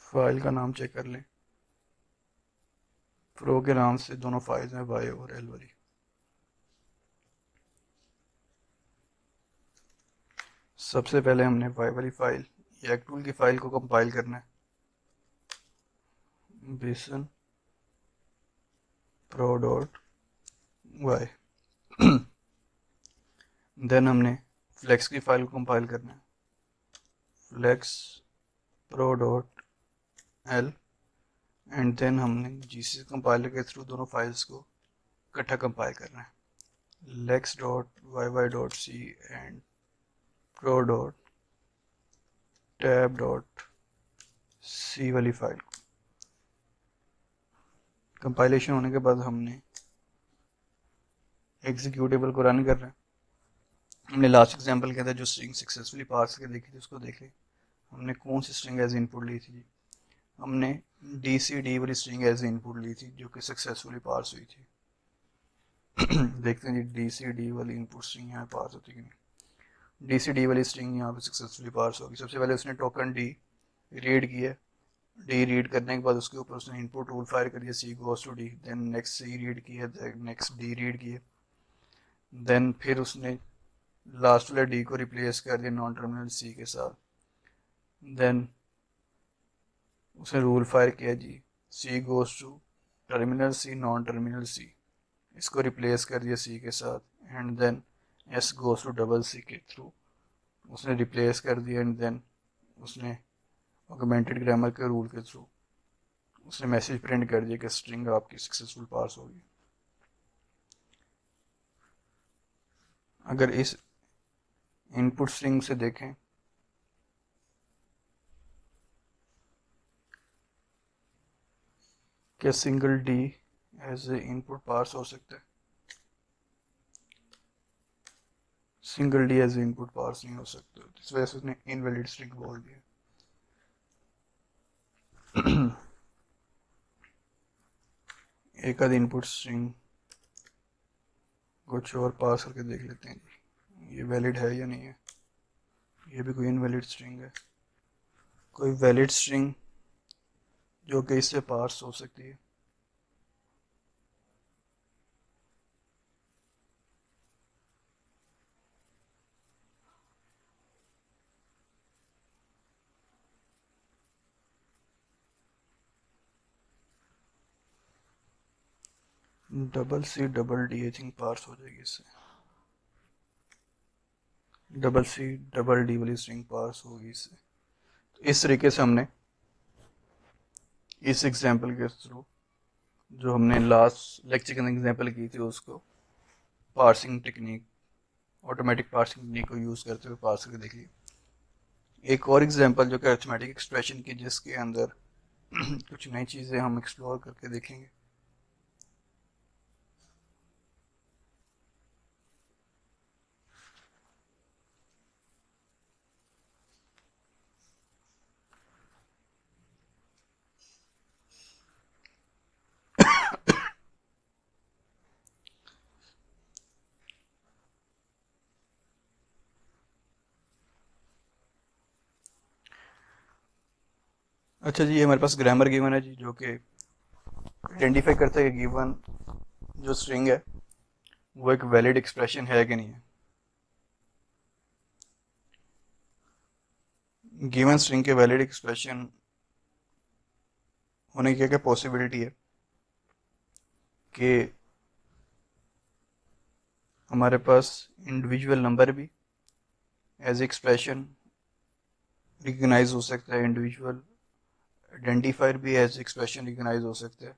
फाइल का नाम चेक कर लें, प्रो के नाम से दोनों फाइल्स हैं, वाई और एल वाली। सबसे पहले हमने वाई वाली फाइल या टूल की फाइल को कंपाइल करना है, Bison pro dot Y. Then हमने फ्लेक्स की फाइल को कंपाइल करना है, flex pro dot L and then हमने जीसी कंपाइलर के थ्रू दोनों फाइल्स को इकट्ठा कंपाइल करना है, lex dot Y Y dot C and pro dot tab dot C वाली फाइल को। कंपाइलेशन होने के बाद हमने एग्जीक्यूटेबल को रन कर रहे हैं। हमने लास्ट एग्जांपल के अंदर जो स्ट्रिंग सक्सेसफुली पार्स करके देखी थी उसको देख ली। हमने कौन सी स्ट्रिंग एज इनपुट ली थी? हमने डी सी डी वाली स्ट्रिंग एज इनपुट ली थी जो कि सक्सेसफुली पार्स हुई थी। देखते हैं जी डी सी डी वाली इनपुट स्ट्रिंग यहाँ पार्स होती कि नहीं। डी सी डी वाली स्ट्रिंग यहाँ पे सक्सेसफुली पार्स होगी। सबसे पहले उसने टोकन डी रीड किया, डी रीड करने के बाद उसके ऊपर उसने इनपुट रूल फायर कर दिया C goes to D, then next C read किया, नेक्स्ट डी रीड किया, देन फिर उसने लास्ट वाले डी को रिप्लेस कर दिया नॉन टर्मिनल सी के साथ, देन उसने रूल फायर किया जी C goes to terminal C non terminal C, इसको रिप्लेस कर दिया सी के साथ, and then S goes to double C के थ्रू उसने रिप्लेस कर दिया एंड देन उसने ऑगमेंटेड ग्रामर के रूल के थ्रू उसने मैसेज प्रिंट कर दिया कि स्ट्रिंग आपकी सक्सेसफुल पास होगी। अगर इस इनपुट स्ट्रिंग से देखें क्या single D as a input pass हो सकता है? Single D as a input pass नहीं हो सकता, इस वजह से उसने इनवैलिड स्ट्रिंग बोल दिया। एक आध इनपुट स्ट्रिंग कुछ और पास करके देख लेते हैं जी, ये वैलिड है या नहीं है। ये भी कोई इनवैलिड स्ट्रिंग है। कोई वैलिड स्ट्रिंग जो कि इससे पास हो सकती है। Double C double D I think parse हो जाएगी इससे। डबल सी डबल डी वाली स्ट्रिंग पार्स होगी इससे। तो इस तरीके से हमने इस एग्जांपल के थ्रू जो हमने लास्ट लेक्चर के अंदर एग्जांपल की थी उसको parsing technique, automatic parsing technique को यूज़ करते हुए पार्स करके देख लिया। एक और एग्जांपल जो कि अरिथमेटिक एक्सप्रेशन की, जिसके अंदर कुछ नई चीज़ें हम एक्सप्लोर करके देखेंगे। अच्छा जी, हमारे पास ग्रामर गिवन है जी, जो कि आइडेंटिफाई करता है कि गिवन जो स्ट्रिंग है वो एक वैलिड एक्सप्रेशन है कि नहीं है। गिवन स्ट्रिंग के वैलिड एक्सप्रेशन होने की क्या क्या पॉसिबिलिटी है कि हमारे पास इंडिविजुअल नंबर भी एज एक्सप्रेशन रिकग्नाइज हो सकता है, इंडिविजुअल आइडेंटिफायर भी एज एक्सप्रेशन रिकग्नाइज हो सकता है,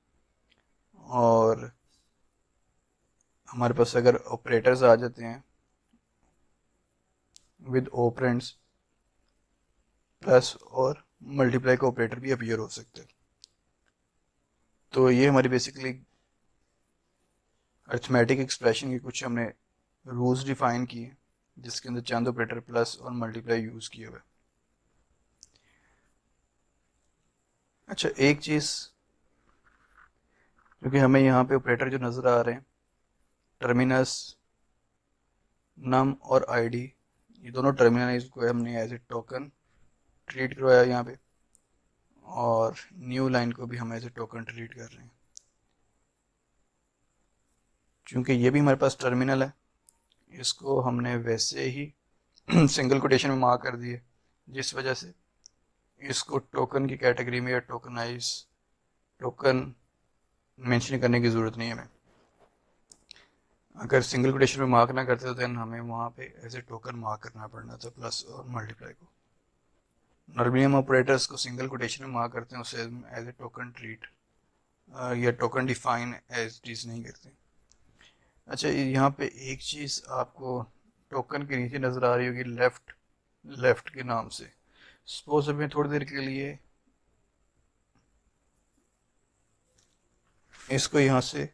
और हमारे पास अगर ऑपरेटर्स आ जाते हैं विद ऑपरेंड्स प्लस और मल्टीप्लाई का ऑपरेटर भी अपीयर हो सकते हैं। तो ये हमारी बेसिकली अरिथमेटिक एक्सप्रेशन के कुछ हमने रूल्स डिफाइन किए, जिसके अंदर चंद ऑपरेटर प्लस और मल्टीप्लाई यूज़ किए हुए। अच्छा, एक चीज़ क्योंकि हमें यहाँ पे ऑपरेटर जो नज़र आ रहे हैं, टर्मिनस नम और आईडी, ये दोनों टर्मिनल को हमने एज ए टोकन ट्रीट करवाया यहाँ पे, और न्यू लाइन को भी हम एज ए टोकन ट्रीट कर रहे हैं। चूँकि ये भी हमारे पास टर्मिनल है, इसको हमने वैसे ही सिंगल कोटेशन में मार्क कर दिए, जिस वजह से इसको टोकन की कैटेगरी में या टोकन मेंशन करने की ज़रूरत नहीं है हमें। अगर सिंगल कोटेशन में मार्क ना करते तो देन हमें वहाँ पे एज ए टोकन मार्क करना पड़ना था प्लस और मल्टीप्लाई को। नॉर्मली हम ऑपरेटर्स को सिंगल कोटेशन में मार्क करते हैं, उसे एज ए टोकन ट्रीट या token define as it is नहीं करते। अच्छा, यहाँ पे एक चीज़ आपको टोकन के नीचे नज़र आ रही होगी, लेफ्ट के नाम से। सपोज मैं थोड़ी देर के लिए इसको यहाँ से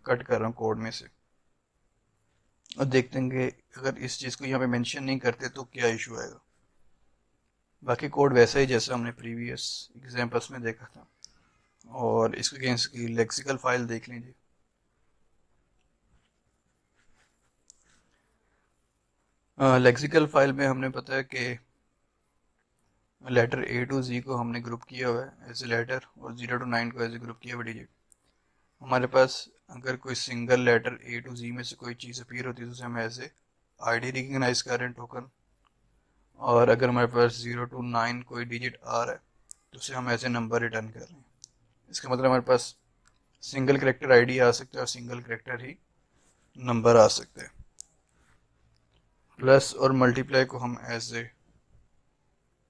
कट कर रहा हूँ कोड में से, और देखते हैं कि अगर इस चीज़ को यहाँ पे मेंशन नहीं करते तो क्या इशू आएगा। बाकी कोड वैसा ही जैसा हमने प्रीवियस एग्जांपल्स में देखा था, और इसके अगेंस्ट की लेक्सिकल फाइल देख लीजिए। लेक्सिकल फाइल में हमने पता है कि लेटर ए टू जी को हमने ग्रुप किया हुआ है एज ए लेटर, और 0 to 9 को एज ए ग्रुप किया हुआ डिजिट। हमारे पास अगर कोई सिंगल लेटर ए टू जी में से कोई चीज़ अपीयर होती है तो उसे हम as a I D recognize कर रहे हैं, टोकन। और अगर हमारे पास 0 to 9 कोई डिजिट आ रहा है तो उसे हम ऐसे नंबर रिटर्न कर रहे हैं। इसका मतलब हमारे पास सिंगल करेक्टर आईडी आ सकता है और सिंगल करेक्टर ही नंबर आ सकते हैं। प्लस और मल्टीप्लाई को हम एज ए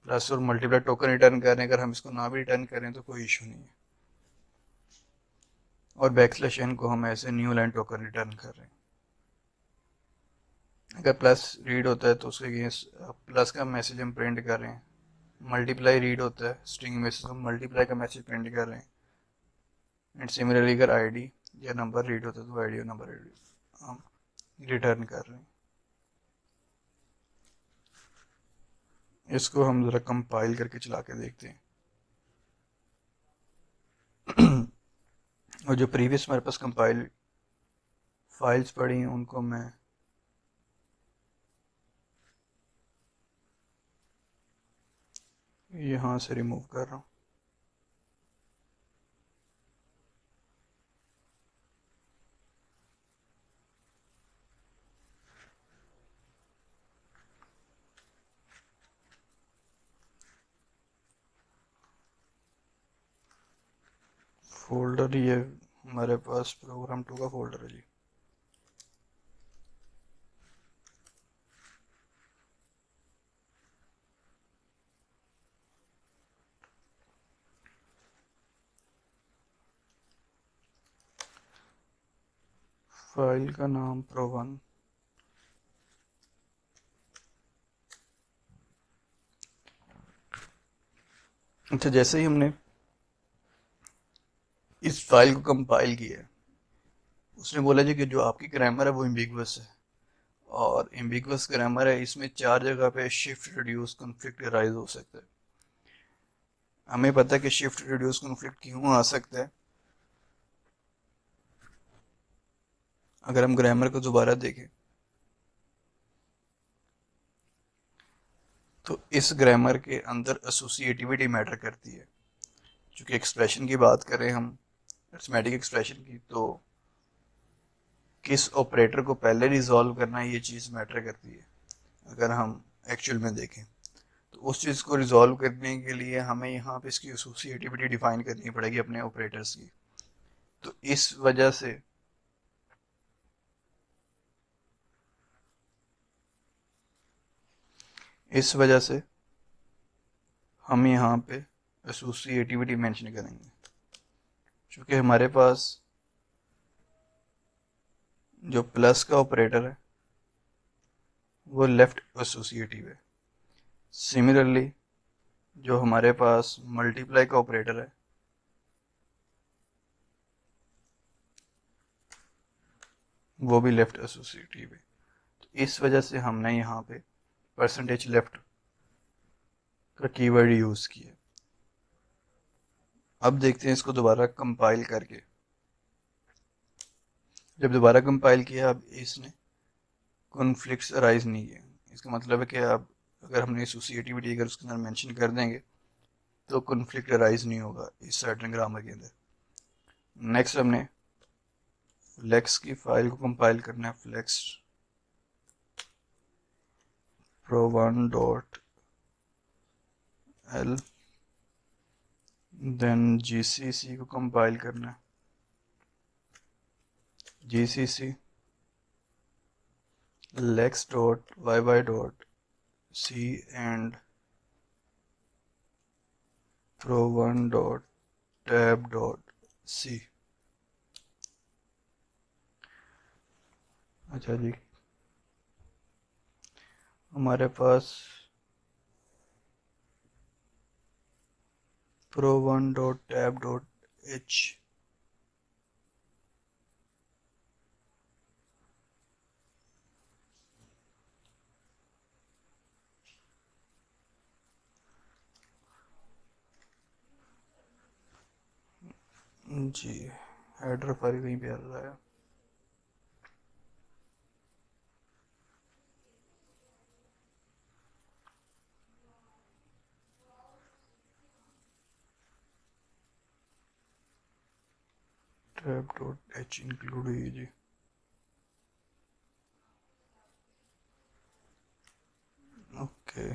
प्लस और मल्टीप्लाई टोकन रिटर्न कर रहे हैं, अगर हम इसको ना भी रिटर्न करें तो कोई इशू नहीं है। और बैकस्लैश एन को हम ऐसे न्यू लाइन टोकन रिटर्न कर रहे हैं। अगर प्लस रीड होता है तो उसके अगेंस्ट प्लस का मैसेज हम प्रिंट कर रहे हैं। मल्टीप्लाई रीड होता है स्ट्रिंग मैसेज, हम मल्टीप्लाई का मैसेज प्रिंट कर रहे हैं। एंड सिमिलरली अगर आईडी या नंबर रीड होता है तो आईडी और नंबर हम रिटर्न कर रहे हैं। इसको हम ज़रा कंपाइल करके चला के देखते हैं। और जो प्रीवियस हमारे पास कंपाइल फाइल्स पड़ी हैं उनको मैं यहाँ से रिमूव कर रहा हूँ। फोल्डर ये हमारे पास प्रोग्राम 2 का फोल्डर है जी। फाइल का नाम pro1। अच्छा, जैसे ही हमने इस फाइल को कंपाइल किया है, उसने बोला जी कि जो आपकी ग्रामर है वो एम्बिगुअस है, और एम्बिगुअस ग्रामर है, इसमें 4 जगह पे शिफ्ट रिड्यूस कॉन्फ्लिक्ट राइज हो सकता है। हमें पता है कि शिफ्ट रिड्यूस कॉन्फ्लिक्ट क्यों आ सकता है। अगर हम ग्रामर को दोबारा देखें तो इस ग्रामर के अंदर एसोसिएटिविटी मैटर करती है। चूंकि एक्सप्रेशन की बात करें हम, अरिथमेटिक एक्सप्रेशन की, तो किस ऑपरेटर को पहले रिजॉल्व करना है ये चीज़ मैटर करती है। अगर हम एक्चुअल में देखें तो उस चीज़ को रिजॉल्व करने के लिए हमें यहाँ पे इसकी एसोसिएटिविटी डिफाइन करनी पड़ेगी अपने ऑपरेटर्स की। तो इस वजह से हम यहाँ पे एसोसिएटिविटी मेंशन करेंगे। क्योंकि हमारे पास जो प्लस का ऑपरेटर है वो लेफ्ट एसोसिएटिव है। सिमिलरली जो हमारे पास मल्टीप्लाई का ऑपरेटर है वो भी लेफ्ट एसोसिएटिव है। तो इस वजह से हमने यहाँ पे परसेंटेज लेफ्ट का कीवर्ड यूज़ किया। अब देखते हैं इसको दोबारा कंपाइल करके। जब दोबारा कंपाइल किया, अब इसने कॉन्फ्लिक्ट्स अराइज नहीं किए। इसका मतलब है कि अब अगर हमने एसोसिएटिविटी अगर उसके अंदर मेंशन कर देंगे तो कॉन्फ्लिक्ट अराइज नहीं होगा इस सर्टेन ग्रामर के अंदर। नेक्स्ट हमने फ्लेक्स की फाइल को कंपाइल करना है। Flex pro1 dot L, then GCC को कंपाइल करना है। GCC lex dot yy dot C and pro1 dot tab dot C. अच्छा जी, हमारे पास pro1 dot tab dot h जी, हेडर फाइल कहीं पे आ रहा है। tab डॉट h इंक्लूड हुई जी। ओके,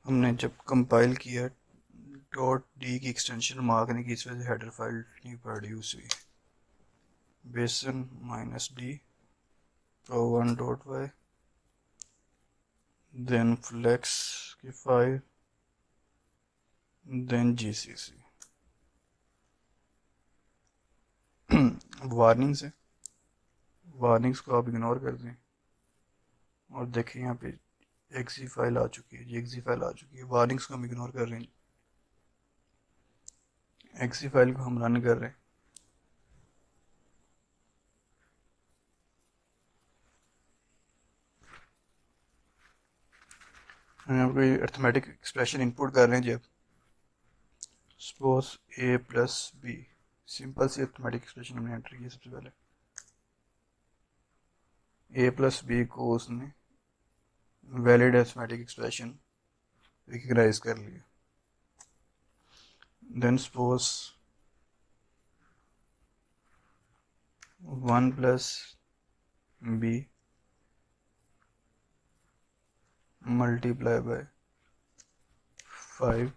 हमने जब कंपाइल किया डॉट डी की एक्सटेंशन मार्क नहीं की, इस वजह से हेडर फाइल नहीं प्रोड्यूस हुई। Bison minus D pro1 dot Y then flex की फाइल, देन जीसीसी। वार्निंग्स को आप इग्नोर कर दें और देखिए यहाँ पे एक्सी फाइल आ चुकी है, एक्सी फाइल आ चुकी है। वार्निंग्स को हम इग्नोर कर रहे हैं, एक्सी फाइल को हम रन कर रहे हैं। हम यहाँ कोई अर्थमेटिक एक्सप्रेशन इनपुट कर रहे हैं जब सपोज ए प्लस बी, सिंपल सी अर्थमेटिक एक्सप्रेशन हमने एंटर की सबसे पहले। ए प्लस बी को उसने वैलिड अर्थमेटिक एक्सप्रेशन रिकग्नाइज कर लिया। Then suppose 1 plus B multiply by 5,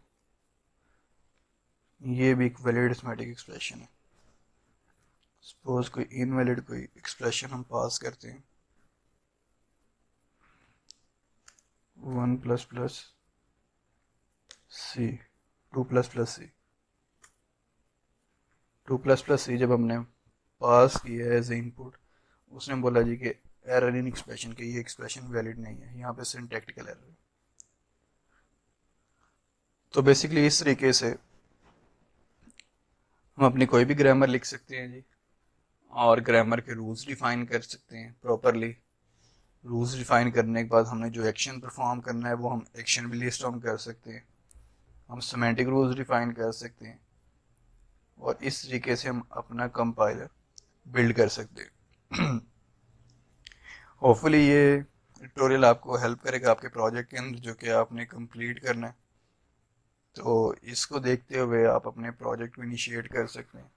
ये भी एक वैलिड अर्थमेटिक एक्सप्रेशन है। सपोज कोई इनवैलिड कोई एक्सप्रेशन हम पास करते हैं, 1 plus plus C, 2 plus plus C, 2 plus plus C जब हमने पास किया है एज ए इनपुट, उसने बोला जी कि एरर इन एक्सप्रेशन के, ये एक्सप्रेशन वैलिड नहीं है, यहाँ पे सिंटैक्टिकल एरर है। तो बेसिकली इस तरीके से हम अपनी कोई भी ग्रामर लिख सकते हैं जी, और ग्रामर के रूल्स डिफाइन कर सकते हैं प्रॉपरली। रूल्स डिफाइन करने के बाद हमने जो एक्शन परफॉर्म करना है वो हम एक्शन भी लिस्ट डाउन कर सकते हैं, हम सिमेंटिक रूल्स डिफाइन कर सकते हैं, और इस तरीके से हम अपना कंपाइलर बिल्ड कर सकते हैं। होपफुली ये ट्यूटोरियल आपको हेल्प करेगा आपके प्रोजेक्ट के अंदर जो कि आपने कंप्लीट करना है। तो इसको देखते हुए आप अपने प्रोजेक्ट को इनिशिएट कर सकते हैं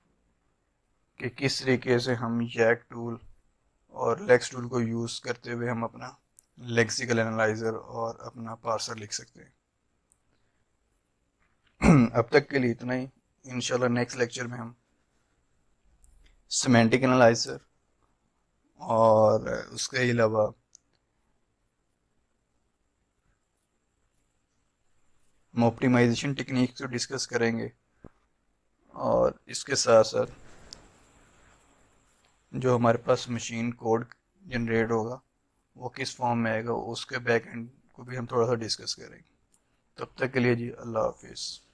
कि किस तरीके से हम जैक टूल और लेक्स टूल को यूज़ करते हुए हम अपना लेक्सिकल एनालाइजर और अपना पार्सर लिख सकते हैं। अब तक के लिए इतना ही। इंशाल्लाह नेक्स्ट लेक्चर में हम सिमेंटिक एनालाइजर और उसके अलावा हम ऑप्टिमाइजेशन टेक्निक को डिस्कस करेंगे, और इसके साथ साथ जो हमारे पास मशीन कोड जनरेट होगा वो किस फॉर्म में आएगा, उसके बैक एंड को भी हम थोड़ा सा डिस्कस करेंगे। तब तक के लिए जी अल्लाह हाफिज़।